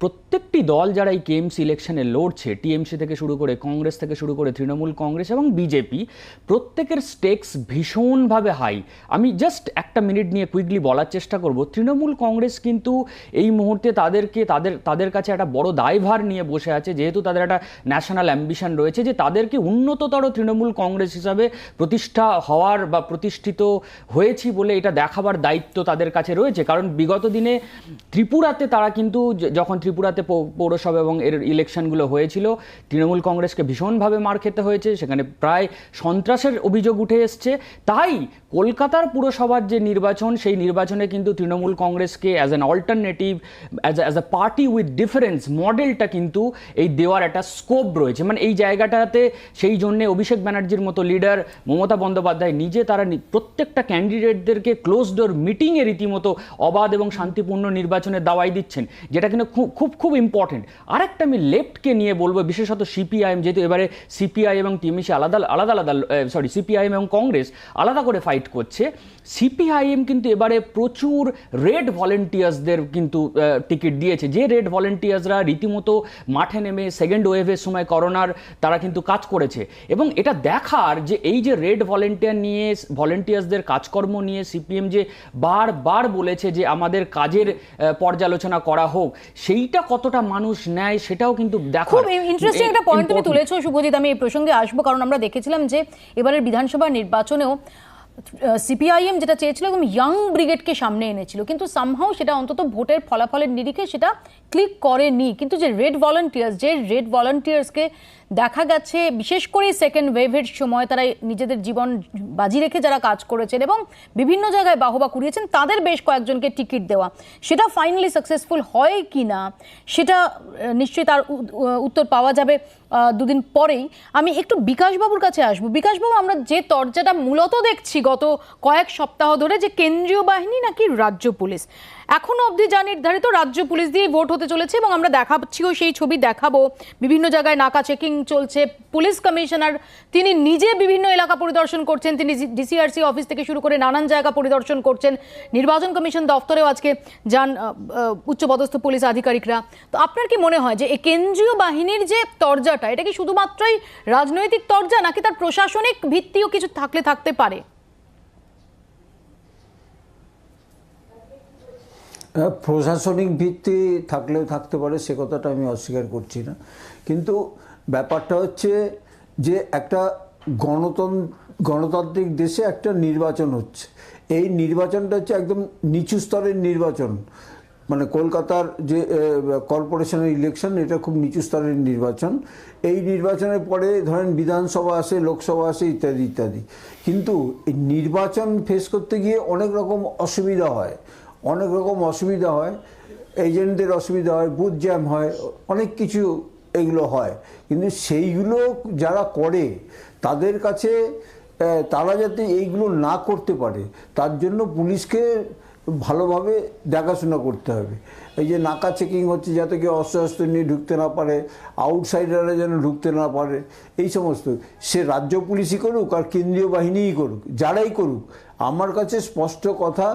Speaker 10: প্রত্যেকটি দল যারা এই কেএমসি ইলেকশনে লড়ছে, টিএমসি থেকে শুরু করে কংগ্রেস থেকে শুরু করে তৃণমূল কংগ্রেস এবং বিজেপি, প্রত্যেকের স্টেকস ভীষণভাবে হাই। আমি জাস্ট একটা মিনিট নিয়ে কুইকলি বলার চেষ্টা করব। তৃণমূল কংগ্রেস কিন্তু এই মুহূর্তে তাদের কাছে একটা বড় দায়ভার নিয়ে বসে আছে, যেহেতু তাদের একটা ন্যাশনাল অ্যাম্বিশন রয়েছে যে তাদেরকে উন্নততর তৃণমূল কংগ্রেস হিসাবে প্রতিষ্ঠা হওয়ার বা প্রতিষ্ঠিত হয়েছি বলে এটা দেখাবার দায়িত্ব তাদের কাছে রয়েছে। কারণ বিগত দিনে ত্রিপুরাতে তারা কিন্তু, যখন ত্রিপুরাতে পৌরসভা এবং এর ইলেকশনগুলো হয়েছিল, তৃণমূল কংগ্রেসকে ভীষণভাবে মার খেতে হয়েছে, সেখানে প্রায় সন্ত্রাসের অভিযোগ উঠে এসছে। তাই কলকাতার পুরসভার যে নির্বাচন, সেই নির্বাচনে কিন্তু তৃণমূল কংগ্রেসকে as an alternative, as a party with difference মডেলটা কিন্তু এই দেওয়ার একটা স্কোপ রয়েছে। মানে এই জায়গাটাতে সেই জন্যে অভিষেক ব্যানার্জির মতো লিডার, মমতা বন্দ্যোপাধ্যায় নিজে, তারা প্রত্যেকটা ক্যান্ডিডেটদেরকে ক্লোজ ডোর মিটিংয়ে রীতিমতো অবাধ এবং শান্তিপূর্ণ নির্বাচনের দাওয়াই দিচ্ছেন, যেটা কিন্তু খুব ইম্পর্টেন্ট। আরেকটা আমি লেফটকে নিয়ে বলবো, বিশেষত সিপিআইএম, যেহেতু এবারে সিপিআই এবং টিএমসি আলাদা সিপিআইএম এবং কংগ্রেস আলাদা করে ফাইট করছে। সিপিআইএম কিন্তু এবারে প্রচুর রেড ভলেন্টিয়ার্সদের কিন্তু টিকিট দিয়েছে, যে রেড ভলেন্টিয়ার্সরা রীতিমতো মাঠে নেমে সেকেন্ড ওয়েভের সময় করোনার তারা কিন্তু কাজ করেছে। এবং এটা দেখার যে এই যে রেড ভলেন্টিয়ার্সদের কাজকর্ম নিয়ে সিপিএম যে বারবার বলেছে যে আমাদের কাজের পর্যালোচনা করা হোক, সেইটা কতটা মানুষ নেয় সেটাও কিন্তু দেখা
Speaker 1: খুব ইন্টারেস্টিং একটা পয়েন্ট তুমি তুলেছো শুভজিৎ, আমি এই প্রসঙ্গে আসবো, কারণ আমরা দেখেছিলাম যে এবারের বিধানসভা নির্বাচনেও সিপিআইএম যেটা চেয়েছিল এবং ইয়াং ব্রিগেডকে সামনে এনেছিল, কিন্তু সামহাও সেটা অন্তত ভোটের ফলাফলের নিরিখে সেটা ক্লিক করেনি। কিন্তু যে রেড ভলান্টিয়ার্সকে দেখা গেছে বিশেষ করে সেকেন্ড ওয়েভের সময় তারা নিজেদের জীবন বাজি রেখে যারা কাজ করেছেন এবং বিভিন্ন জায়গায় বাহবা কুড়িয়েছেন, তাদের বেশ কয়েকজনকে টিকিট দেওয়া, সেটা ফাইনালি সাকসেসফুল হয় কি না সেটা নিশ্চয়ই তার উত্তর পাওয়া যাবে দুদিন পরেই। আমি একটু বিকাশবাবুর কাছে আসবো। বিকাশবাবু, আমরা যে তরজাটা মূলত দেখছি গত কয়েক সপ্তাহ ধরে, যে কেন্দ্রীয় বাহিনী নাকি রাজ্য পুলিশ, এখনো অবধি যা নির্ধারিত রাজ্য পুলিশ দিয়ে ভোট হতে চলেছে এবং আমরা দেখাচ্ছিও, সেই ছবি দেখাবো। বিভিন্ন জায়গায় নাকা চেকিং চলছে, পুলিশ কমিশনার তিনি নিজে বিভিন্ন এলাকা পরিদর্শন করছেন, তিনি ডিসিআরসি অফিস থেকে শুরু করে নানান জায়গা পরিদর্শন করছেন, নির্বাচন কমিশন দফতরেও আজকে যান উচ্চপদস্থ পুলিশ আধিকারিকরা। তো আপনার কি মনে হয় যে এই কেন্দ্রীয় বাহিনীর যে তরজাটা, এটা কি শুধুমাত্রই রাজনৈতিক তরজা নাকি তার প্রশাসনিক ভিত্তিও কিছু থাকতে পারে?
Speaker 11: প্রশাসনিক ভিত্তি থাকলেও থাকতে পারে, সে কথাটা আমি অস্বীকার করছি না, কিন্তু ব্যাপারটা হচ্ছে যে একটা গণতান্ত্রিক দেশে একটা নির্বাচন হচ্ছে, এই নির্বাচনটা হচ্ছে একদম নিচু স্তরের নির্বাচন। মানে কলকাতার যে কর্পোরেশনের ইলেকশন, এটা খুব নিচু স্তরের নির্বাচন। এই নির্বাচনের পরে ধরেন বিধানসভা আসে, লোকসভা আসে, ইত্যাদি ইত্যাদি। কিন্তু এই নির্বাচন ফেস করতে গিয়ে অনেক রকম অসুবিধা হয়, এজেন্টদের অসুবিধা হয়, বুথ জ্যাম হয়, অনেক কিছু এগুলো হয়। কিন্তু সেইগুলো যারা করে তাদের কাছে, তারা যাতে এইগুলো না করতে পারে তার জন্য পুলিশকে ভালোভাবে দেখাশোনা করতে হবে। এই যে নাকা চেকিং হচ্ছে, যাতে কেউ অস্ত্র নিয়ে ঢুকতে না পারে, আউটসাইডাররা যেন ঢুকতে না পারে, এই সমস্ত, সে রাজ্য পুলিশই করুক আর কেন্দ্রীয় বাহিনীই করুক, যারাই করুক, আমার কাছে স্পষ্ট কথা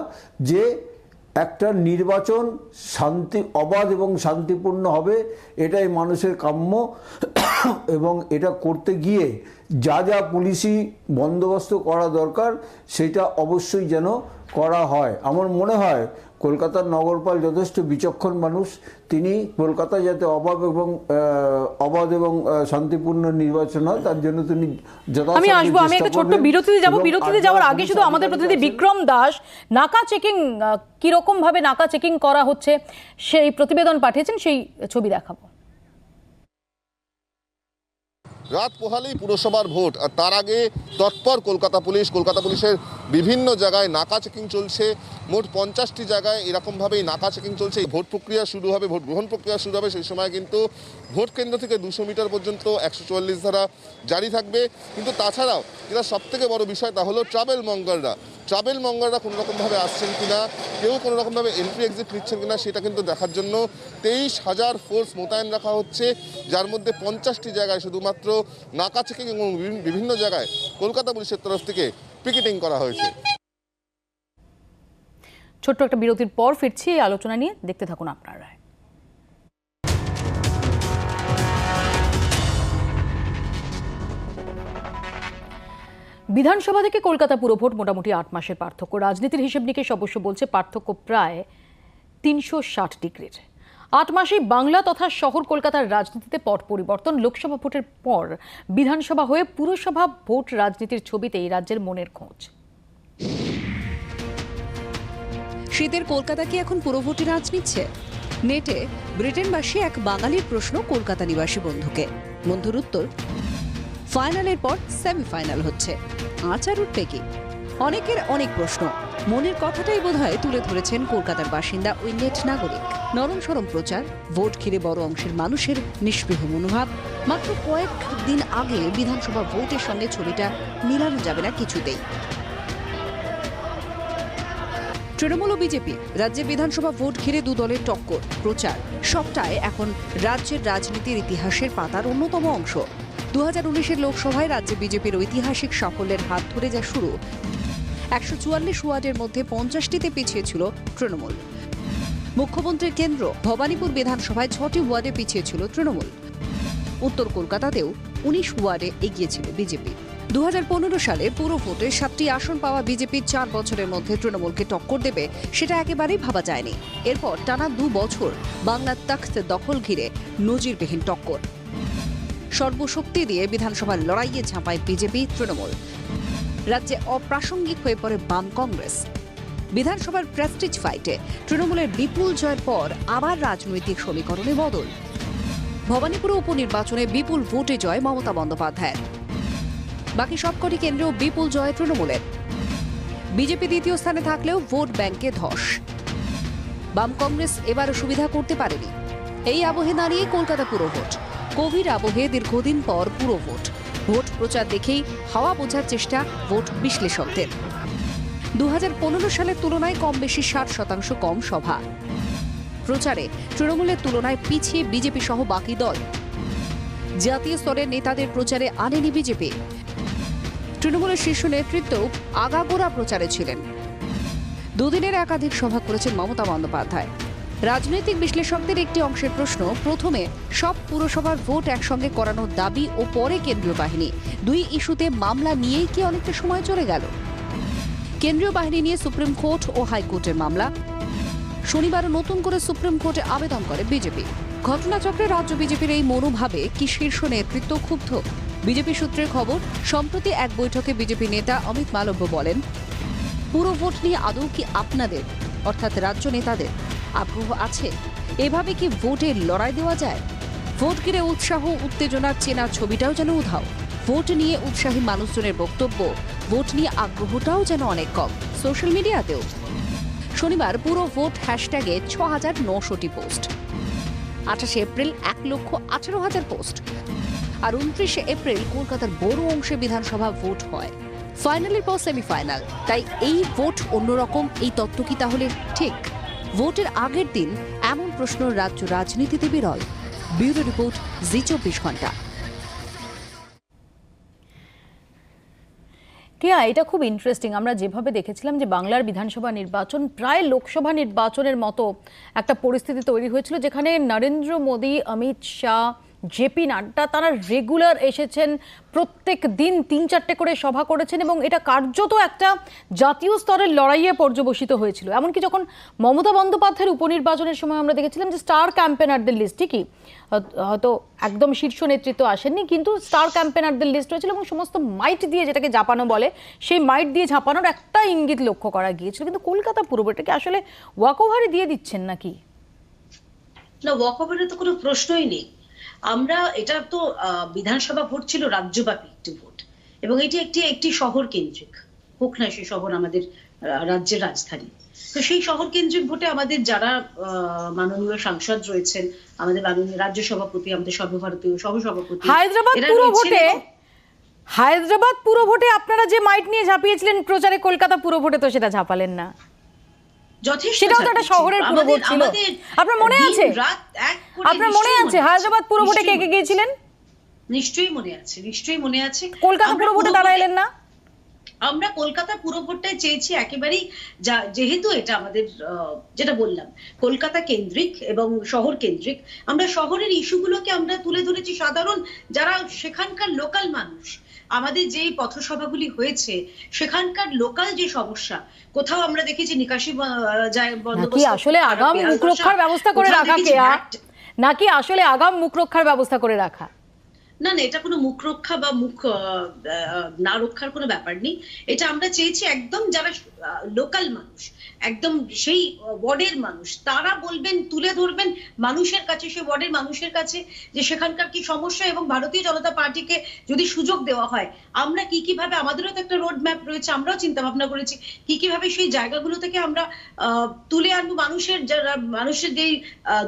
Speaker 11: যে একটা নির্বাচন অবাধ এবং শান্তিপূর্ণ হবে, এটাই মানুষের কাম্য। এবং এটা করতে গিয়ে যা যা পুলিশি বন্দোবস্ত করা দরকার সেটা অবশ্যই যেন করা হয়। আমার মনে হয় কলকাতার নগরপাল যথেষ্ট বিচক্ষণ মানুষ, তিনি কলকাতা যাতে অবাধ এবং শান্তিপূর্ণ নির্বাচন হয় তার জন্য তিনি
Speaker 1: আমি আসবো। আমি একটা ছোট্ট বিরতিতে যাব। বিরতিতে যাওয়ার আগে শুধু আমাদের প্রতিনিধি বিক্রম দাস নাকা চেকিং, কিরকম ভাবে নাকা চেকিং করা হচ্ছে সেই প্রতিবেদন পাঠিয়েছেন, সেই ছবি দেখাবো।
Speaker 12: রাত পোহালেই পুরসভার ভোট, আর তার আগে তৎপর কলকাতা পুলিশের বিভিন্ন জায়গায় নাকা চেকিং চলছে। মোট 50টি জায়গায় এরকমভাবেই নাকা চেকিং চলছে। ভোট প্রক্রিয়া শুরু হবে, ভোট গ্রহণ প্রক্রিয়া শুরু হবে, সেই সময় কিন্তু ভোট কেন্দ্র থেকে 200 মিটার পর্যন্ত 144 ধারা জারি থাকবে। কিন্তু তাছাড়াও যেটা সবথেকে বড় বিষয় তা হলো ট্রাভেল মঙ্গাররা কোনো রকমভাবে আসছেন কিনা, কেউ কোনো রকমভাবে এন্ট্রি এক্সিট নিচ্ছেন কিনা, সেটা কিন্তু দেখার জন্য 23,000 ফোর্স মোতায়েন রাখা হচ্ছে, যার মধ্যে 50টি জায়গায় শুধুমাত্র নাকা চেকিং এবং বিভিন্ন জায়গায় কলকাতা পুলিশের তরফ থেকে পিকেটিং করা হয়েছে।
Speaker 1: ছোট্ট একটা বিরতির পর ফিরছি এই আলোচনা নিয়ে, দেখতে থাকুন আপনারা। বিধানসভা থেকে কলকাতা পুরভোট মোটামুটি 8 মাসের পার্থক্য। রাজনীতির হিসেব নিকেশ অবশ্য বলছে পার্থক্য প্রায় 360 ডিগ্রির। 8 মাসেই বাংলা তথা শহর কলকাতার রাজনীতিতে পট পরিবর্তন। লোকসভা ভোটের পর বিধানসভা হয়ে পুরসভা ভোট রাজনীতির ছবিতেই রাজ্যের মনের খোঁজ।
Speaker 2: শীতের কলকাতা কি এখন পুরভোটে রাজ নিচ্ছে? নেটে ব্রিটেনবাসী এক বাঙালির প্রশ্ন কলকাতা নিবাসী বন্ধুর উত্তর, ফাইনালের পর সেমিফাইনাল হচ্ছে, আচার উঠবে কি? অনেকের অনেক প্রশ্ন, মনের কথাটাই বোধহয় তুলে ধরেছেন কলকাতার বাসিন্দা ওই নেট নাগরিক। নরম সরম প্রচার, ভোট ঘিরে বড় অংশের মানুষের নিষ্পৃহ মনোভাব, মাত্র কয়েকদিন আগে বিধানসভা ভোটের সঙ্গে ছবিটা মিলানো যাবে না কিছুতেই। তৃণমূল ও বিজেপি রাজ্যে বিধানসভা ভোট ঘিরে দু দলের টক্কর, প্রচার সবটাই এখন রাজ্যের রাজনীতির ইতিহাসের পাতার অন্যতম অংশ। 2019-এর লোকসভায় রাজ্যে বিজেপির ঐতিহাসিক সাফল্যের হাত ধরে যা শুরু, 144 ওয়ার্ডের মধ্যে 50টিতে পিছিয়ে ছিল তৃণমূল। মুখ্যমন্ত্রীর কেন্দ্র ভবানীপুর বিধানসভায় 6টি ওয়ার্ডে পিছিয়ে ছিল তৃণমূল। উত্তর কলকাতাতেও 19 ওয়ার্ডে এগিয়ে ছিল বিজেপি। 2015 সালে পুরো ভোটে 7টি আসন পাওয়া বিজেপি 4 বছরের মধ্যে তৃণমূলকে টক্কর দেবে সেটা একেবারেই ভাবা যায়নি। এরপর টানা 2 বছর বাংলার তখ্ত দখল ঘিরে নজিরবিহীন টক্কর। সর্বশক্তি দিয়ে বিধানসভার লড়াইয়ে ঝাঁপায় বিজেপি তৃণমূল। রাজ্যে অপ্রাসঙ্গিক হয়ে পড়ে বাম কংগ্রেস। বিধানসভার প্রেস্টিজ ফাইটে তৃণমূলের বিপুল জয়ের পর আবার রাজনৈতিক সমীকরণে বদল। ভবানীপুর উপনির্বাচনে বিপুল ভোটে জয় মমতা বন্দ্যোপাধ্যায়ের। বাকি সবকটি কেন্দ্রেও বিপুল জয় তৃণমূলের। বিজেপি দ্বিতীয় স্থানে থাকলেও ভোট ব্যাংকে ধস। বাম কংগ্রেস এবারও সুবিধা করতে পারেনি। এই আবহে দাঁড়িয়ে কলকাতা পুরো ভোট। কোভিড আবহে দীর্ঘদিন পর পুরো ভোট। ভোট প্রচার দেখেই হাওয়া বোঝার চেষ্টা ভোট বিশ্লেষকদের। 2015 সালের তুলনায় কম বেশি 60% কম সভা। প্রচারে তৃণমূলের তুলনায় পিছিয়ে বিজেপি সহ বাকি দল। জাতীয় স্তরের নেতাদের প্রচারে আনেনি বিজেপি। তৃণমূলের শীর্ষ নেতৃত্ব আগাগোড়া প্রচারে ছিলেন। দুদিনের একাধিক সভা করেছেন মমতা বন্দ্যোপাধ্যায়। রাজনৈতিক বিশ্লেষকদের একটি অংশের প্রশ্ন, প্রথমে সব পুরসভার ভোট একসঙ্গে করানোর দাবি ও পরে কেন্দ্রীয় বাহিনী, দুই ইস্যুতে মামলা নিয়েই কি অনেকটা সময় চলে গেল? কেন্দ্রীয় বাহিনী নিয়ে সুপ্রিম কোর্ট ও হাইকোর্টের মামলা। শনিবারও নতুন করে সুপ্রিম কোর্টে আবেদন করে বিজেপি। ঘটনাচক্রে রাজ্য বিজেপির এই মনোভাবে কি শীর্ষ নেতৃত্ব ক্ষুব্ধ? বিজেপি সূত্রের খবর, সম্প্রতি এক বৈঠকে বিজেপি নেতা অমিত মালব্য বলেন, পুরো ভোট নিয়ে আদৌ কি আপনাদের অর্থাৎ রাজ্য নেতাদের আগ্রহ আছে? এভাবে কি ভোটে লড়াই দেওয়া যায়? ভোট ঘিরে উৎসাহ উত্তেজনার চেনা ছবিটাও যেন উধাও। ভোট নিয়ে উৎসাহী মানুষজনের বক্তব্য, ভোট নিয়ে আগ্রহটাও যেন অনেক কম সোশ্যাল মিডিয়াতেও। শনিবার পুরো ভোট হ্যাশট্যাগে 6,900টি পোস্ট। 28 এপ্রিল 1,18,000 পোস্ট। আর 29 এপ্রিল কলকাতার বড় অংশে বিধানসভা ভোট হয়। ফাইনালের পর সেমিফাইনাল। তাই এই ভোট অন্যরকম, এই তত্ত্ব কি তাহলে ঠিক? ভোটের আগের দিন এমন প্রশ্ন রাজ্য রাজনীতিতে বিরল। ব্যুরো রিপোর্ট, জি24 ঘন্টা।
Speaker 1: কেয়া, এটা খুব ইন্টারেস্টিং। আমরা যেভাবে দেখেছিলাম যে বাংলার বিধানসভা নির্বাচন প্রায় লোকসভা নির্বাচনের মতো একটা পরিস্থিতি তৈরি হয়েছিল, যেখানে নরেন্দ্র মোদী, অমিত শাহ, জেপি নাড্ডা তারা রেগুলার এসেছেন, প্রত্যেক দিন 3-4টে করে সভা করেছেন এবং এটা কার্যত একটা জাতীয় স্তরের লড়াইয়ে পর্যবসিত হয়েছিল। এমনকি যখন মমতা বন্দ্যোপাধ্যায়ের উপনির্বাচনের সময় আমরা দেখেছিলাম যে স্টার ক্যাম্পেনারদের লিস্ট, ঠিকই হয়তো একদম শীর্ষ নেতৃত্ব আসেননি, কিন্তু স্টার ক্যাম্পেনারদের লিস্ট হয়েছিল এবং সমস্ত মাইট দিয়ে, যেটাকে ঝাঁপানো বলে, সেই মাইট দিয়ে ঝাঁপানোর একটা ইঙ্গিত লক্ষ্য করা গিয়েছিল। কিন্তু কলকাতা পুরোটাকে আসলে ওয়াকওভারে দিয়ে দিচ্ছেন নাকি?
Speaker 6: না, ওয়াকওভারে তো কোনো প্রশ্নই নেই। আমরা, এটা তো বিধানসভা ভোট ছিল রাজ্যব্যাপী একটি ভোট এবং এটি একটি শহর কেন্দ্রিক, হোক না সেই শহর আমাদের রাজ্যের রাজধানী। তো সেই শহর কেন্দ্রিক ভোটে আমাদের যারা মাননীয় সাংসদ রয়েছেন, আমাদের মাননীয় রাজ্য সভাপতি, আমাদের সর্বভারতীয় সহসভাপতি,
Speaker 1: হায়দ্রাবাদ পুরো ভোটে আপনারা যে মাইট নিয়ে ঝাঁপিয়েছিলেন প্রচারে, কলকাতা পুরো ভোটে তো সেটা ঝাঁপালেন না। সেটাও তো একটা শহরের পুরো ভোট ছিল। আপনার মনে আছে? আপনার মনে আছে হায়দ্রাবাদ পুরো ভোটে কে কে গিয়েছিলেন?
Speaker 6: নিশ্চয়ই মনে আছে, নিশ্চয়ই মনে আছে।
Speaker 1: কলকাতা পুরো ভোটে দাঁড়াইলেন না?
Speaker 6: আমরা কলকাতা পুরো ভোটটাই চেয়েছি একেবারেই, যেহেতু এটা আমাদের যেটা বললাম কলকাতা কেন্দ্রিক এবং শহর কেন্দ্রিক, আমরা শহরের ইস্যুগুলোকে আমরা তুলে ধরেছি। সাধারণ যারা সেখানকার লোকাল মানুষ, আমাদের যে পথসভাগুলি হয়েছে সেখানকার লোকাল যে সমস্যা, কোথাও আমরা দেখেছি নিকাশি
Speaker 1: নাকি আসলে আগাম মুখ রক্ষার ব্যবস্থা করে রাখা, কেয়া, নাকি আসলে আগাম মুখ রক্ষার ব্যবস্থা করে রাখা?
Speaker 6: না না, এটা কোনো মুখ রক্ষা বা মুখ না রক্ষার কোনো ব্যাপার নেই। এটা আমরা চেয়েছি একদম যারা লোকাল মানুষ, একদম সেই ওয়ার্ডের মানুষ, তারা বলবেন, তুলে ধরবেন মানুষের কাছে, সেই ওয়ার্ডের মানুষের কাছে যে সেখানকার কি সমস্যা, এবং ভারতীয় জনতা পার্টিকে যদি সুযোগ দেওয়া হয় আমরা কি ভাবে, আমাদেরও তো একটা রোড ম্যাপ রয়েছে, আমরাও চিন্তা ভাবনা করেছি কি ভাবে সেই জায়গাগুলো থেকে আমরা তুলে আনবো মানুষের, যারা মানুষের যেই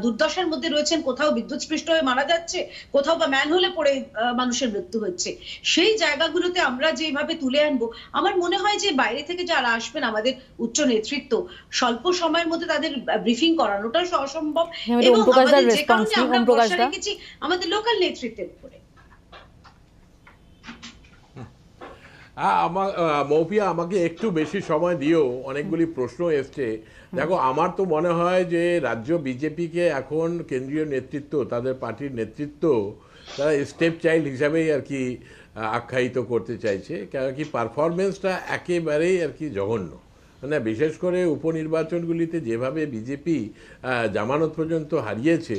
Speaker 6: দুর্দশার মধ্যে রয়েছেন, কোথাও বিদ্যুৎস্পৃষ্ট হয়ে মারা যাচ্ছে, কোথাও বা ম্যানহোলে পড়ে মানুষের মৃত্যু হচ্ছে, সেই জায়গাগুলোতে আমরা যেভাবে তুলে আনবো, আমার মনে হয় যে বাইরে থেকে যারা আসবেন আমাদের উচ্চ নেতৃত্ব, স্বল্প সময়ের মধ্যে তাদের ব্রিফিং করানোটা অসম্ভব, এবং আমাদের যে কারণে আমরা ভরসা রেখেছি আমাদের লোকাল নেতৃত্বের উপরে।
Speaker 7: মৌপিয়া, আমাকে একটু বেশি সময় দিও, অনেকগুলি প্রশ্ন এসছে। দেখো, আমার তো মনে হয় যে রাজ্য বিজেপিকে এখন কেন্দ্রীয় নেতৃত্ব, তাদের পার্টির নেতৃত্ব তারা স্টেপ চাইল্ড হিসাবেই আর কি আখ্যায়িত করতে চাইছে, কেন কি পারফরমেন্সটা একেবারেই আর কি জঘন্য। মানে বিশেষ করে উপনির্বাচনগুলিতে যেভাবে বিজেপি জামানত পর্যন্ত হারিয়েছে,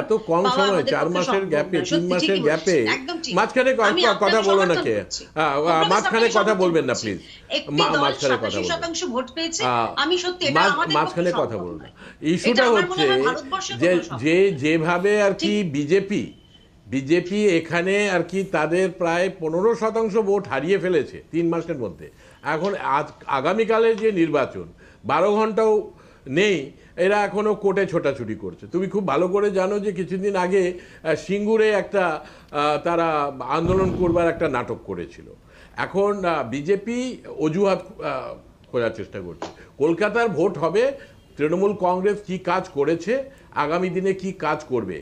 Speaker 7: এত কম সময় 4 মাসের গ্যাপে, 3 মাসের গ্যাপে, মাঝখানে কথা বলো না কে, মাঝখানে কথা বলবেন না প্লিজ, মাঝখানে কথা বলবেন, মাঝখানে কথা বলবেন না। ইস্যুটা হচ্ছে যে যেভাবে আর কি বিজেপি এখানে আর কি তাদের প্রায় 15% ভোট হারিয়ে ফেলেছে 3 মাসের মধ্যে। এখন আগামীকালের যে নির্বাচন 12 ঘন্টাও নেই, এরা এখনও কোর্টে ছোটাছুটি করছে। তুমি খুব ভালো করে জানো যে কিছুদিন আগে সিঙ্গুরে একটা তারা আন্দোলন করবার একটা নাটক করেছিল। এখন বিজেপি অজুহাত খোঁজার চেষ্টা করছে। কলকাতার ভোট হবে, তৃণমূল কংগ্রেস কি কাজ করেছে, আগামী দিনে কি কাজ করবে,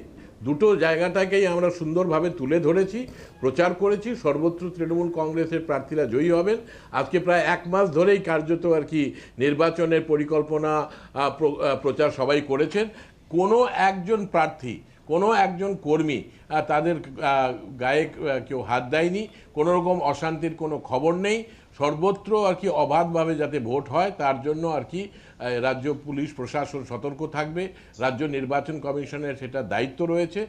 Speaker 7: দুটো জায়গাটাকেই আমরা সুন্দরভাবে তুলে ধরেছি, প্রচার করেছি। সর্বত্র তৃণমূল কংগ্রেসের প্রার্থীরা জয়ী হবেন। আজকে প্রায় 1 মাস ধরেই কার্যত আর কি নির্বাচনের পরিকল্পনা প্রচার সবাই করেছেন। কোনো একজন প্রার্থী, কোনো একজন কর্মী তাদের গায়ে কেউ হাত দেয়নি, কোনো রকম অশান্তির কোনো খবর নেই। সর্বত্র আর কি অবাধভাবে যাতে ভোট হয় তার জন্য আর কি রাজ্য পুলিশ প্রশাসন সতর্ক থাকবে, রাজ্য নির্বাচন কমিশনের সেটা দায়িত্ব রয়েছে।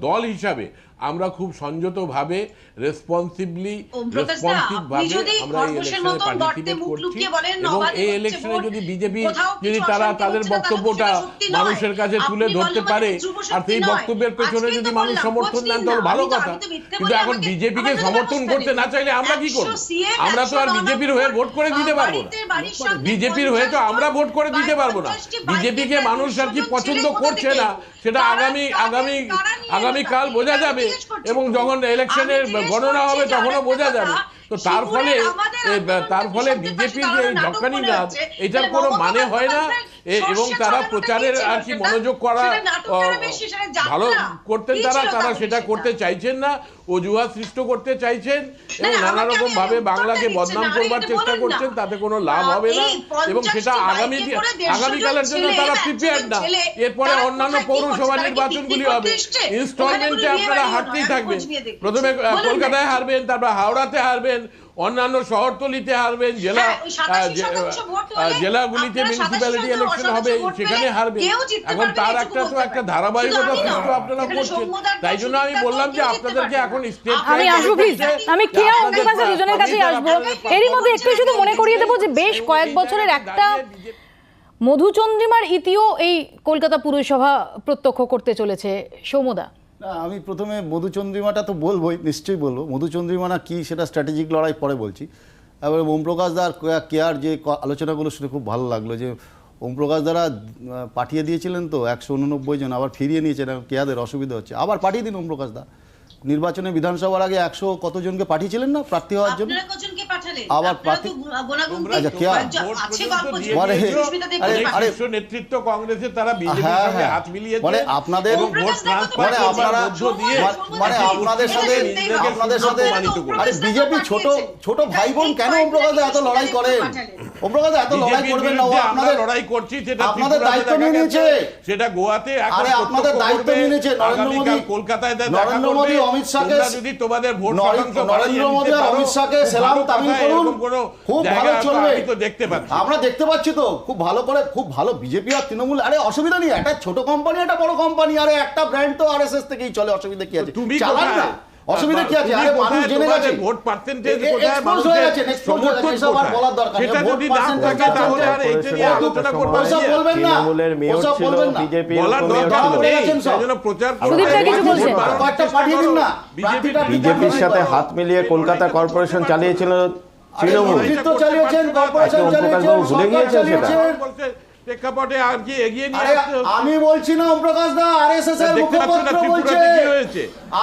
Speaker 7: দল হিসাবে আমরা খুব সংযতভাবে রেসপন্সিভভাবে আমরা এই ইলেকশনে পার্টিসিপেট করছি, এবং এই ইলেকশনে যদি বিজেপি যদি তারা তাদের বক্তব্যটা মানুষের কাছে তুলে ধরতে পারে আর সেই বক্তব্যের পেছনে যদি মানুষ সমর্থন দেন তাহলে ভালো কথা। কিন্তু এখন বিজেপিকে সমর্থন করতে না চাইলে আমরা কি করব? আমরা তো আর বিজেপির হয়ে ভোট করে দিতে পারবো না, বিজেপির হয়ে তো আমরা ভোট করে দিতে পারবো না। বিজেপিকে মানুষ আর কি পছন্দ করছে না সেটা আগামীকাল বোঝা যাবে, এবং যখন ইলেকশনের গণনা হবে তখনও বোঝা যাবে। তো তার ফলে বিজেপির যে ঝকানি নাচ, এটার কোনো মানে হয় না, এবং তারা প্রচারের আর কি মনোযোগ করা ভালো করতেন, তারা সেটা করতে চাইছেন না, অজুহাত সৃষ্টি করতে চাইছেন, এবং নানা রকম ভাবে বাংলাকে বদনাম করবার চেষ্টা করছেন। তাতে কোনো লাভ হবে না, এবং সেটা আগামীকালের জন্য তারা প্রিপেয়ার্ড না। এরপরে অন্যান্য পৌরসভা নির্বাচনগুলি হবে, ইনস্টলমেন্টে আপনারা হারতেই থাকবেন। প্রথমে কলকাতায় হারবেন, তারপর হাওড়াতে হারবেন, অন্যান্য শহরতলিতে হারবেন, জেলাগুলিতে মিউনিসিপ্যালিটি ইলেকশন হবে সেখানে হারবেন। এখন তার একটা ধারাবাহিকতা সৃষ্টি আপনারা করছেন। তাই জন্য আমি বললাম যে আপনাদেরকে এখন স্টেপ
Speaker 1: আমি কেয়া অঙ্কিতা দুজনের কাছেই আসবো। এরই মধ্যে একটু শুধু মনে করিয়ে দেবো যে বেশ কয়েক বছরের একটা মধুচন্দ্রিমার ইতিও এই কলকাতা পুরসভা প্রত্যক্ষ করতে চলেছে। সৌমদা,
Speaker 9: না, আমি প্রথমে মধুচন্দ্রিমাটা তো বলবোই, নিশ্চয়ই বলবো। মধুচন্দ্রিমানা কি সেটা স্ট্র্যাটেজিক লড়াই পরে বলছি। এবার ওমপ্রকাশ দার কেয়ার যে আলোচনাগুলো শুনে খুব ভালো লাগলো, যে ওমপ্রকাশ দ্বারা পাঠিয়ে দিয়েছিলেন তো 189 জন, আবার ফিরিয়ে নিয়েছেন, কেয়াদের অসুবিধা হচ্ছে, আবার পাঠিয়ে দিন ওমপ্রকাশ দা। নির্বাচনে বিধানসভার আগে 100 কতজনকে পাঠিয়েছিলেন না প্রার্থী হওয়ার জন্য, আবার প্রার্থী
Speaker 7: নেতৃত্ব কংগ্রেসের তারা বিজেপির সঙ্গে হাত মিলিয়েছে,
Speaker 9: মানে আপনাদের সাথে আরে বিজেপি ছোট ভাই বোন কেন ওমপ্রকাশ এত লড়াই করেন? ওমপ্রকাশ এত লড়াই করবেন না, আপনাদের
Speaker 7: লড়াই করছি, সেটা
Speaker 9: আপনাদের দায়িত্ব নিয়ে নিয়েছে,
Speaker 7: সেটা গোয়াতে
Speaker 9: আরে আপনাদের দায়িত্ব নিয়ে নিয়েছে নরেন্দ্র মোদী,
Speaker 7: কলকাতায়
Speaker 9: নরেন্দ্র মোদী অমিত শাহকে,
Speaker 7: যদি তোমাদের ভোট
Speaker 9: নরেন্দ্র মোদী আর অমিত শাহকে সেলাম তামিল করুন, খুব ভালো চলবে। আমরা দেখতে পাচ্ছি তো খুব ভালো করে, খুব ভালো। বিজেপি আর তৃণমূল, আরে অসুবিধা নেই, একটা ছোট কোম্পানি একটা বড় কোম্পানি, আরে একটা ব্র্যান্ড তো আরএসএস থেকেই চলে, অসুবিধা কি আছে? চালান না, অসুবিধা কি আছে? আরে মানুষ জেনে গেছে
Speaker 7: ভোট পার্সেন্টেজ কোথায়, মানুষের সমর্থন কোথায়,
Speaker 9: বলার দরকার নেই।
Speaker 7: সেটা যদি নাম থাকে তাহলে আর এই নিয়ে আলোচনা করব না।
Speaker 9: বলবেন না,
Speaker 8: তৃণমূলের মেয়র ছিল, বিজেপির মেয়র ছিল,
Speaker 7: সেজন্য প্রচার
Speaker 9: কয়েকটা পাঠিয়ে দিন না।
Speaker 8: বিজেপির সাথে হাত মিলিয়ে কলকাতা কর্পোরেশন চালিয়েছিল তৃণমূল,
Speaker 9: চালিয়েছেন, কর্পোরেশন চালিয়েছেন,
Speaker 8: ভুলে গিয়েছেন সেটা।
Speaker 7: প্রেক্ষাপটে আর কি এগিয়ে নিয়ে
Speaker 9: আমি বলছি না ওমপ্রকাশ দা, আরএসএস এর মুখপাত্র বলছে,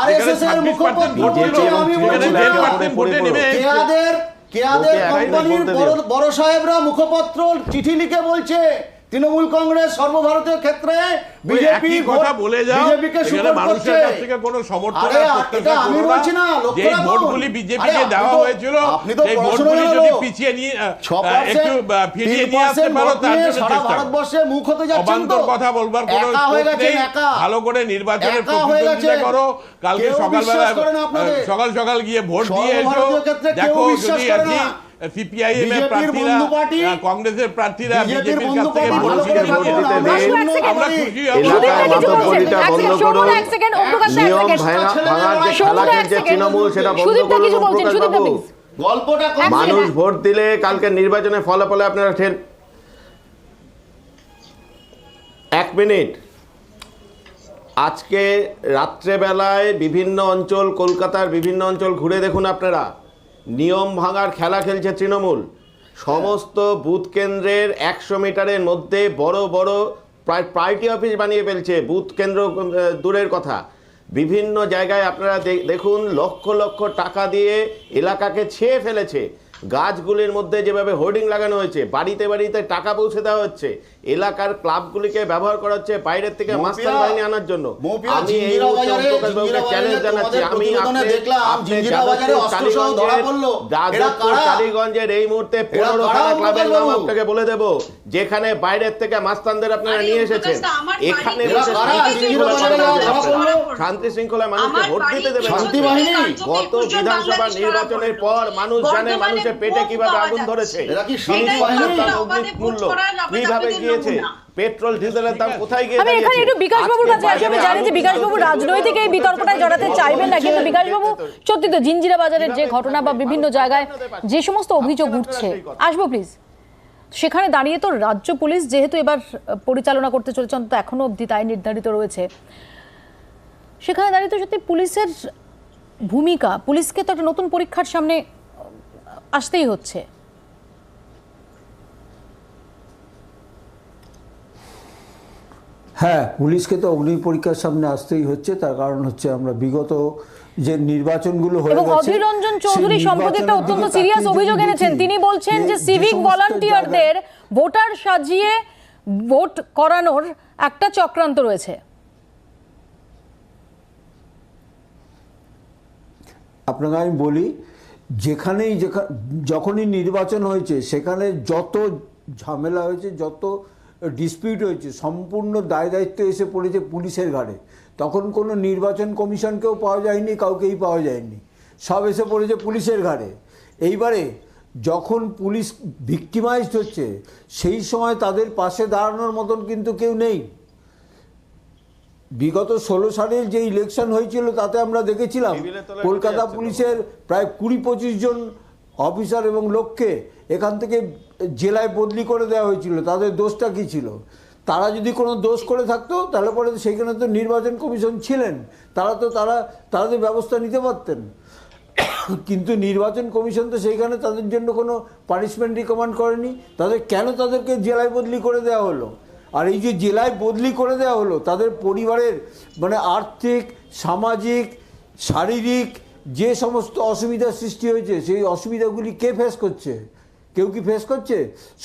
Speaker 9: আরএসএস এর মুখপাত্র বলছে, আমি বলছি কেয়াদের কোম্পানির বড় সাহেবরা মুখপাত্র চিঠি লিখে বলছে তৃণমূল কংগ্রেস সর্বভারতীয় ক্ষেত্রে বিজেপি
Speaker 7: একই কথা বলে যাও,
Speaker 9: বিজেপিকে
Speaker 7: এখানে
Speaker 9: সুপার
Speaker 7: মানুষের
Speaker 9: করছে।
Speaker 7: কাছ থেকে কোনো সমর্থন
Speaker 9: আরে,
Speaker 7: আর প্রত্যাশা
Speaker 9: এটা আমি
Speaker 7: করো
Speaker 9: বলছি না, লক্ষ্য
Speaker 7: যে
Speaker 9: রাখুন।
Speaker 7: ভোটগুলি বিজেপিকে
Speaker 9: আরে,
Speaker 7: দেওয়া
Speaker 9: আপনি তো-
Speaker 7: হয়েছিল
Speaker 9: আপনি তো
Speaker 7: সেই
Speaker 9: পড়াশোনা
Speaker 7: ভোটগুলি
Speaker 9: জানো।
Speaker 7: যদি পিছিয়ে নিয়ে
Speaker 9: 6%
Speaker 7: একটু ফিরিয়ে নিয়ে আসতে
Speaker 9: 3%
Speaker 7: পারো
Speaker 9: ভোট
Speaker 7: তার
Speaker 9: নিয়ে
Speaker 7: জন্য
Speaker 9: সারা
Speaker 7: চেষ্টা করো।
Speaker 9: ভারতবর্ষে মুখ হতে যাচ্ছেন তো।
Speaker 7: অবান্তর কথা বলবার কোনো
Speaker 9: একা হয়ে
Speaker 7: স্কোপ
Speaker 9: গেছেন,
Speaker 7: নেই।
Speaker 9: একা।
Speaker 7: ভালো করে নির্বাচনের
Speaker 9: একা হয়ে
Speaker 7: প্রতিদ্বন্দ্বিতা
Speaker 9: গেছেন।
Speaker 7: করো, কালকে
Speaker 9: কেউ
Speaker 7: সকালবেলা
Speaker 9: বিশ্বাস করে না আপনাদের।
Speaker 7: সকাল সকাল গিয়ে ভোট দিয়ে এসো,
Speaker 9: সর্বভারতীয় ক্ষেত্রে কেউ
Speaker 7: দেখো
Speaker 9: বিশ্বাস
Speaker 7: যদি
Speaker 9: করে
Speaker 7: আজকে
Speaker 9: না।
Speaker 7: সিপিআইএম এর
Speaker 9: বিজেপির
Speaker 7: প্রার্থীরা
Speaker 9: বন্ধু পার্টি,
Speaker 7: কংগ্রেসের প্রার্থীরা
Speaker 9: বিজেপির
Speaker 7: বিজেপির
Speaker 9: বন্ধু
Speaker 7: কাছ থেকে
Speaker 9: পার্টি,
Speaker 7: ভোট
Speaker 9: ভালো করে
Speaker 7: ছিনিয়ে
Speaker 9: ভাবুন,
Speaker 7: নিয়ে
Speaker 9: আমরা
Speaker 7: যেতে
Speaker 9: শূন্য
Speaker 7: আমরা
Speaker 9: পারি।
Speaker 7: খুশি হব।
Speaker 8: এলাকায় মাতব্বরিটা বন্ধ করুন, নিয়ম ভাঙার যে খেলা খেলছে তৃণমূল সেটা বন্ধ করুন প্রকাশ বাবু।
Speaker 9: গল্পটা কম
Speaker 8: মানুষ ভোট দিলে কালকে নির্বাচনে ফলাফলে আপনারা ঠের 1 মিনিট। আজকে রাত্রেবেলায় বিভিন্ন অঞ্চল, কলকাতার বিভিন্ন অঞ্চল ঘুরে দেখুন আপনারা, নিয়ম ভাঙার খেলা খেলছে তৃণমূল। সমস্ত বুথ কেন্দ্রের 100 মিটারের মধ্যে বড় বড় প্রায় পার্টি অফিস বানিয়ে ফেলছে। বুথ কেন্দ্র দূরের কথা, বিভিন্ন জায়গায় আপনারা দেখুন লক্ষ লক্ষ টাকা দিয়ে এলাকাকে ছেয়ে ফেলেছে। গাছগুলির মধ্যে যেভাবে হোর্ডিং লাগানো হয়েছে, বাড়িতে বাড়িতে টাকা পৌঁছে দেওয়া হচ্ছে, এলাকার ক্লাবগুলিকে ব্যবহার করা হচ্ছে বাইরের থেকে মাস্টার বাহিনী আনার জন্য। আমি এই মুহূর্তে চ্যালেঞ্জ জানাচ্ছি, আমি টালিগঞ্জের এই মুহূর্তে 15খানা ক্লাবের নাম আপনাকে বলে দেব, যেখানে বাইরের থেকে মাস্তানদের আপনারা নিয়ে এসেছেন। এখানে শান্তি শৃঙ্খলা মানুষকে ভোট দিতে দেবেন। গত বিধানসভা নির্বাচনের পর মানুষ জানে মানুষের পেটে কিভাবে আগুন ধরেছে, মূল্য কিভাবে গিয়েছে, পেট্রোল ডিজেলের দাম কোথায় গিয়ে
Speaker 1: আমি এখানে একটু বিকাশ বাবুর কাছে আসি। আমি জানি যে বিকাশ বাবু রাজনৈতিক এই বিতর্কটায় জড়াতে চাইবেন না, কিন্তু বিকাশ বাবু সত্যি তো জিঞ্জিরা বাজারের যে ঘটনা বা বিভিন্ন জায়গায় যে সমস্ত অভিযোগ উঠছে, আসবো প্লিজ, সেখানে দাঁড়িয়ে তো রাজ্য পুলিশ যেহেতু এবার পরিচালনা করতে চলেছে, অন্তত এখনো অবধি তাই নির্ধারিত রয়েছে, সেখানে দাঁড়িয়ে তো সত্যি পুলিশের ভূমিকা, পুলিশকে তো একটা নতুন পরীক্ষার সামনে আসতেই হচ্ছে।
Speaker 11: হ্যাঁ, পুলিশকে তো অগ্নি পরীক্ষার সামনে আসতেই হচ্ছে। তার কারণ হচ্ছে আমরা বিগত যে নির্বাচনগুলো হয়ে
Speaker 1: এবং
Speaker 11: গেছে,
Speaker 1: অধীর রঞ্জন চৌধুরী
Speaker 11: সেই
Speaker 1: সম্প্রতি একটা
Speaker 11: নির্বাচনের
Speaker 1: অত্যন্ত
Speaker 11: দিকে
Speaker 1: সিরিয়াস
Speaker 11: তাকিয়ে
Speaker 1: অভিযোগ
Speaker 11: যদি
Speaker 1: এনেছেন।
Speaker 11: দেখি
Speaker 1: তিনি বলছেন যে
Speaker 11: যে
Speaker 1: সিভিক
Speaker 11: সমস্ত
Speaker 1: ভলান্টিয়ারদের ভোটার সাজিয়ে ভোট করানোর একটা চক্রান্ত রয়েছে।
Speaker 11: আপনাকে আমি বলি, যখনই নির্বাচন হয়েছে সেখানে যত ঝামেলা হয়েছে, যত ডিসপিউট হয়েছে, সম্পূর্ণ দায় দায়িত্ব এসে পড়েছে পুলিশের ঘাড়ে। তখন কোনো নির্বাচন কমিশনকেও পাওয়া যায়নি, কাউকেই পাওয়া যায়নি, সব এসে পড়েছে পুলিশের ঘাড়ে। এইবারে যখন পুলিশ ভিক্টিমাইজড হচ্ছে, সেই সময় তাদের পাশে দাঁড়ানোর মতন কিন্তু কেউ নেই। বিগত 16 সালের যে ইলেকশন হয়েছিল তাতে আমরা দেখেছিলাম কলকাতা পুলিশের প্রায় 20-25 জন অফিসার এবং লোককে এখান থেকে জেলায় বদলি করে দেওয়া হয়েছিল। তাদের দোষটা কী ছিল? তারা যদি কোনো দোষ করে থাকতো তাহলে পরে সেইখানে তো নির্বাচন কমিশন ছিলেন, তারা তো ব্যবস্থা নিতে পারতেন। কিন্তু নির্বাচন কমিশন তো সেইখানে তাদের জন্য কোনো পানিশমেন্ট রিকমেন্ড করেনি। তাদেরকে জেলায় বদলি করে দেওয়া হলো। আর এই যে জেলায় বদলি করে দেওয়া হলো, তাদের পরিবারের মানে আর্থিক, সামাজিক, শারীরিক যে সমস্ত অসুবিধার সৃষ্টি হয়েছে, সেই অসুবিধাগুলি কে ফেস করছে? কেউ কি ফেস করছে?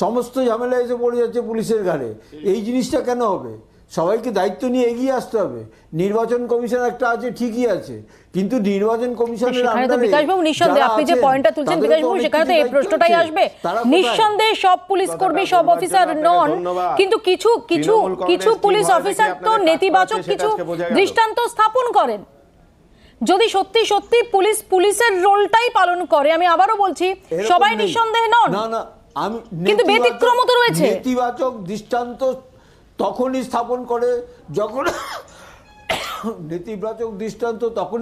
Speaker 11: সমস্ত ঝামেলা এসে পড়ে যাচ্ছে পুলিশের ঘাড়ে। এই জিনিসটা কেন হবে? সবাইকে দায়িত্ব নিয়ে এগিয়ে আসতে হবে। নির্বাচন কমিশন একটা আছে, ঠিকই আছে, কিন্তু নির্বাচন কমিশনের
Speaker 1: সেখানে তো বিকাশবাবু নিঃসন্দেহে আপনি যে পয়েন্টটা তুলছেন বিকাশবাবু, সেখানে তো এই প্রশ্নটাই আসবে। নিঃসন্দেহে সব পুলিশ কর্মী, সব অফিসার নন, কিন্তু কিছু পুলিশ অফিসার তো নেতিবাচক কিছু দৃষ্টান্ত স্থাপন করেন। যদি সত্যি সত্যি পুলিশের রোলটাই পালন করে, আমি আবারও বলছি, সবাই নিঃসন্দেহে নন, কিন্তু ব্যতিক্রম তো রয়েছে।
Speaker 11: নেতিবাচক দৃষ্টান্ত তখনই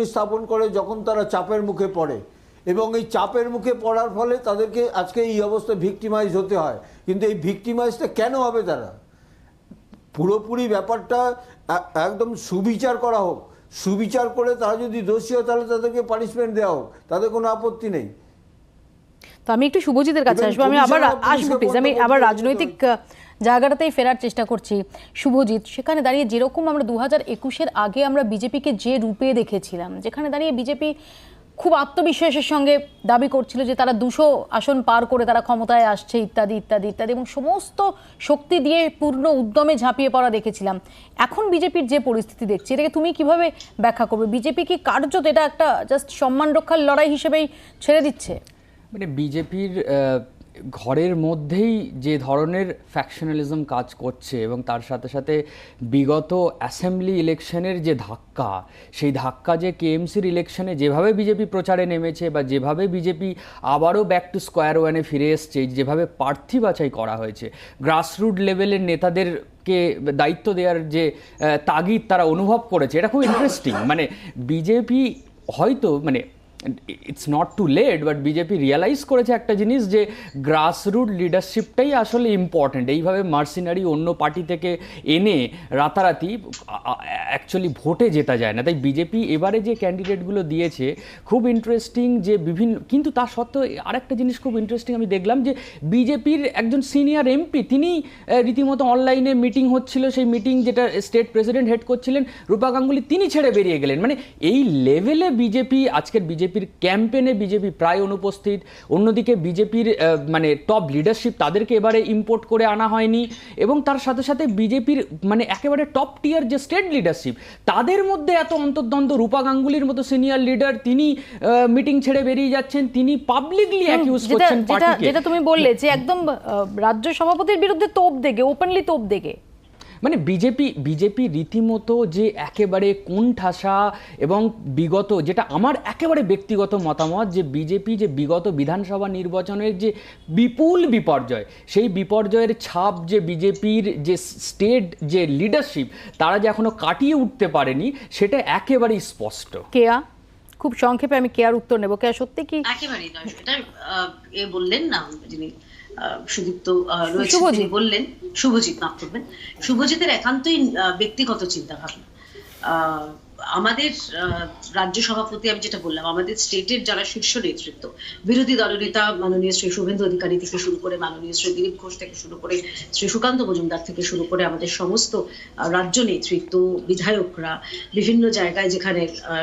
Speaker 11: স্থাপন করে যখন তারা চাপের মুখে পড়ে, এবং এই চাপের মুখে পড়ার ফলে তাদেরকে আজকে এই অবস্থা ভিক্টিমাইজ হতে হয়। কিন্তু এই ভিক্টিমাইজটা কেন হবে? তারা পুরোপুরি ব্যাপারটা একদম সুবিচার করা হোক, সুবিচার করে তারা যদি দোষী হয় তাহলে তাদেরকে পানিশমেন্ট দেওয়া হোক, তাদের কোনো আপত্তি নেই।
Speaker 1: তো আমি একটু শুভজিতের কাছে আসবো, আমি আসবো প্লিজ, আমি আবার রাজনৈতিক জায়গাটাতেই ফেরার চেষ্টা করছি। শুভজিৎ, সেখানে দাঁড়িয়ে যেরকম আমরা 2021-এর আগে আমরা বিজেপিকে যে রূপে দেখেছিলাম, যেখানে দাঁড়িয়ে বিজেপি খুব আত্মবিশ্বাসের সঙ্গে দাবি করছিল যে তারা 200 আসন পার করে তারা ক্ষমতায় আসছে ইত্যাদি ইত্যাদি ইত্যাদি, এবং সমস্ত শক্তি দিয়ে পূর্ণ উদ্যমে ঝাঁপিয়ে পড়া দেখেছিলাম। এখন বিজেপির যে পরিস্থিতি দেখছি, এটাকে তুমি কিভাবে ব্যাখ্যা করবে? বিজেপি কি কার্যত এটা একটা জাস্ট সম্মান রক্ষার লড়াই হিসেবেই ছেড়ে দিচ্ছে?
Speaker 10: মানে বিজেপির ঘরের মধ্যেই যে ধরনের ফ্যাকশনালিজম কাজ করছে এবং তার সাথে সাথে বিগত অ্যাসেম্বলি ইলেকশনের যে ধাক্কা, সেই ধাক্কা যে কেএমসির ইলেকশনে যেভাবে বিজেপি প্রচারে নেমেছে বা যেভাবে বিজেপি আবারও ব্যাক টু স্কোয়ার ওয়ানে ফিরে এসছে, যেভাবে প্রার্থী বাছাই করা হয়েছে, গ্রাসরুট লেভেলের নেতাদেরকে দায়িত্ব দেওয়ার যে তাগিদ তারা অনুভব করেছে, এটা খুব ইন্টারেস্টিং। মানে বিজেপি হয়তো মানে it's not too late, but BJP realise করেছে একটা জিনিস, যে গ্রাসরুট লিডারশিপটাই আসলে ইম্পর্ট্যান্ট। এইভাবে মার্সিনারি অন্য পার্টি থেকে এনে রাতারাতি অ্যাকচুয়ালি ভোটে জেতা যায় না। তাই বিজেপি এবারে যে ক্যান্ডিডেটগুলো দিয়েছে খুব ইন্টারেস্টিং, যে বিভিন্ন, কিন্তু তা সত্ত্বেও আরেকটা জিনিস খুব ইন্টারেস্টিং আমি দেখলাম, যে বিজেপির একজন সিনিয়র এমপি তিনি রীতিমতো অনলাইনে মিটিং হচ্ছিল, সেই মিটিং যেটা স্টেট প্রেসিডেন্ট হেড করছিলেন রূপা গাঙ্গুলি, তিনি ছেড়ে বেরিয়ে গেলেন। মানে এই লেভেলে বিজেপি, আজকের বিজেপির ক্যাম্পেনে বিজেপি প্রায় অনুপস্থিত। অন্যদিকে বিজেপির মানে টপ লিডারশিপ তাদেরকে এবারে ইম্পোর্ট করে আনা হয়নি, এবং তার সাথে সাথে বিজেপির মানে একেবারে টপ টিয়ার যে স্টেট লিডারশিপ, তাদের মধ্যে এত অন্তর্দ্বন্দ্ব। রূপা গাঙ্গুলির মতো সিনিয়র লিডার তিনি মিটিং ছেড়ে বেরিয়ে যাচ্ছেন, তিনি পাবলিকলি অ্যাকিউজ করছেন পার্টিকে।
Speaker 1: যেটা তুমি বললে যে একদম রাজ্য সভাপতির বিরুদ্ধে তোপ দেগে, ওপেনলি তোপ দেগে।
Speaker 10: মানে বিজেপি রীতিমতো যে একেবারে কোণঠাসা, এবং বিগত, যেটা আমার একেবারে ব্যক্তিগত মতামত, যে বিজেপি যে বিগত বিধানসভা নির্বাচনের যে বিপুল বিপর্যয়, সেই বিপর্যয়ের ছাপ যে বিজেপির যে স্টেট যে লিডারশিপ তারা যে এখনো কাটিয়ে উঠতে পারেনি, সেটা একেবারেই স্পষ্ট।
Speaker 1: কেয়া, খুব সংক্ষেপে আমি কেয়ার উত্তর নেব। কেয়া, সত্যি কি?
Speaker 6: একেবারেই নয়, এটা বললেন না যিনি সুদীপ্ত রয়েছে, তিনি বললেন, শুভজিৎ মাফ করবেন, শুভজিতের একান্তই ব্যক্তিগত চিন্তা ভাবনা। আমাদের রাজ্য সভাপতি, আমি যেটা বললাম, আমাদের স্টেটের যারা শীর্ষ নেতৃত্ব, বিরোধী দলনেতা মাননীয় শ্রী শুভেন্দু অধিকারী থেকে শুরু করে, মাননীয় শ্রী দিলীপ ঘোষ থেকে শুরু করে, শ্রী সুকান্ত মজুমদার থেকে শুরু করে, আমাদের সমস্ত রাজ্য নেতৃত্ব, বিধায়করা বিভিন্ন জায়গায় যেখানে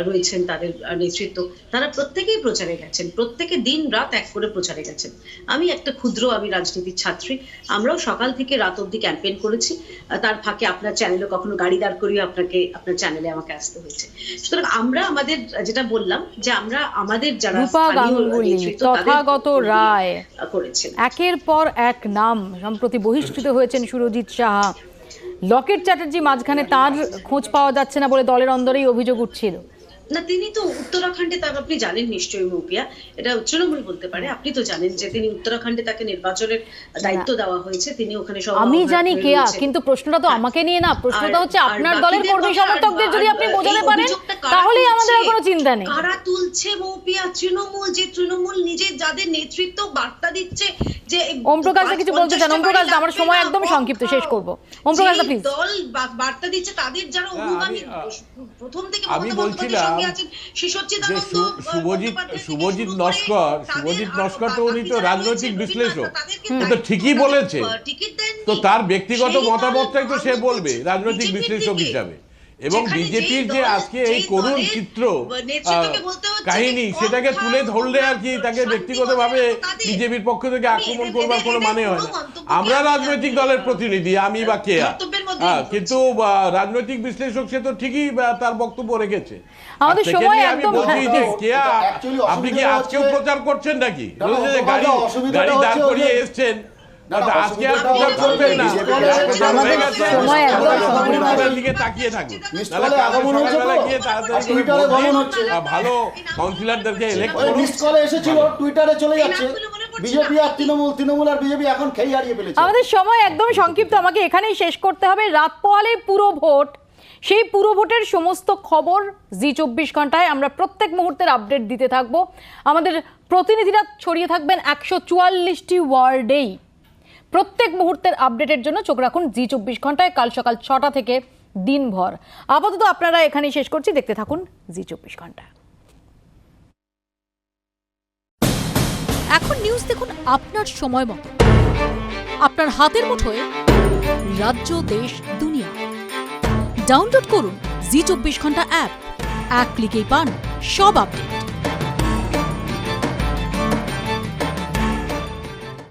Speaker 6: রয়েছেন তাদের নেতৃত্ব, তারা প্রত্যেকেই প্রচারে গেছেন, প্রত্যেকে দিন রাত এক করে প্রচারে গেছেন। আমি একটা ক্ষুদ্র, আমি রাজনীতির ছাত্রী, আমরাও সকাল থেকে রাত অব্দি ক্যাম্পেইন করেছি। তার ফাঁকে আপনার চ্যানেলে কখনো গাড়ি দাঁড় করিয়ে আপনাকে আপনার চ্যানেলে আমাকে আসতে হয়েছে। সুতরাং আমরা আমাদের, যেটা বললাম, যে আমরা আমাদের যারা
Speaker 1: রূপা গাঙ্গুলি, তথাগত রায়
Speaker 6: করেছেন,
Speaker 1: একের পর এক নাম সম্প্রতি বহিষ্কৃত হয়েছেন। সুরজিৎ সাহা, লকেট চ্যাটার্জি মাঝখানে তার খোঁজ পাওয়া যাচ্ছে না বলে দলের অন্দরেই অভিযোগ উঠছিল।
Speaker 6: না, তিনি তো উত্তরাখণ্ডে, তার আপনি জানেন নিশ্চয়ই মৌপিয়া, এটা তৃণমূল বলতে পারে, আপনি তো জানেন যে তিনি উত্তরাখণ্ডে, তাকে নির্বাচনের দায়িত্ব দেওয়া হয়েছে, তিনি ওখানে সব।
Speaker 1: আমি জানি কেয়া, কিন্তু প্রশ্নটা তো আমাকে নিয়ে না, প্রশ্নটা হচ্ছে আপনার দলের কর্মী সমর্থকদের যদি আপনি বোঝাতে পারেন তাহলেই আমাদের আর কোনো চিন্তা নেই।
Speaker 6: কারা তুলছে মৌপিয়া? তৃণমূল, যে তৃণমূল নিজে যাদের নেতৃত্ব বার্তা দিচ্ছে যে।
Speaker 1: ওম প্রকাশ কিছু বলতে চান? ওম প্রকাশ, আমার সময় একদম সংক্ষিপ্ত, শেষ করব। ওম প্রকাশ প্লিজ।
Speaker 6: দল বার্তা দিচ্ছে তাদের যারা অনুগামী, প্রথম থেকে
Speaker 7: আমি বলছিলাম শুভজিৎ নস্কর তো উনি তো রাজনৈতিক বিশ্লেষক, তো ঠিকই বলেছে, তো তার ব্যক্তিগত মতামতটাই তো সে বলবে রাজনৈতিক বিশ্লেষক হিসাবে। এবং বিজেপির যে আজকে এই করুণ চিত্র কাহিনী, সেটাকে তুলে ধরলে আর কি তাকে ব্যক্তিগতভাবে বিজেপির পক্ষ থেকে আক্রমণ করবার কোনো মানে হয় না। আমরা রাজনৈতিক দলের প্রতিনিধি, আমি বা কেয়া, কিন্তু রাজনৈতিক বিশ্লেষক সে তো ঠিকই তার বক্তব্য রেখেছে।
Speaker 1: আমাদের সময়
Speaker 7: আমি বলছি যে কেয়া, আপনি কি আজকেও প্রচার করছেন নাকি? গাড়ি দাঁড় করিয়ে এসছেন, আজকে আর প্রচার করবেন না, হয়ে গেছে, দিকে তাকিয়ে থাকুন, সকালবেলা গিয়ে তাড়াতাড়ি ভালো কাউন্সিলরদেরকে ইলেক্ট করুন।
Speaker 9: এসেছিল, টুইটারে চলে যাচ্ছে বিজেপি আর তৃণমূল আর বিজেপি এখন খেই হারিয়ে ফেলেছে।
Speaker 1: আমাদের সময় একদম সংক্ষিপ্ত, আমাকে এখানেই শেষ করতে হবে। রাত পোহালে পুরো ভোট, সেই পুরো ভোটের সমস্ত খবর জি24 ঘন্টায় আমরা প্রত্যেক মুহূর্তের আপডেট দিতে থাকবো। আমাদের প্রতিনিধিরা ছড়িয়ে থাকবেন 144টি ওয়ার্ডেই। প্রত্যেক মুহূর্তের আপডেটের জন্য চোখ রাখুন জি24 ঘন্টায়, কাল সকাল 6টা থেকে দিনভর। আপাতত আপনারা এখানেই শেষ করছি, দেখতে থাকুন জি24 ঘন্টা।
Speaker 13: এখন নিউজ দেখুন আপনার সময় মতো, আপনার হাতের মুঠোয়, রাজ্য, দেশ, দুনিয়া। ডাউনলোড করুন জি24 ঘন্টা অ্যাপ, এক ক্লিকেই পান সব আপডেট।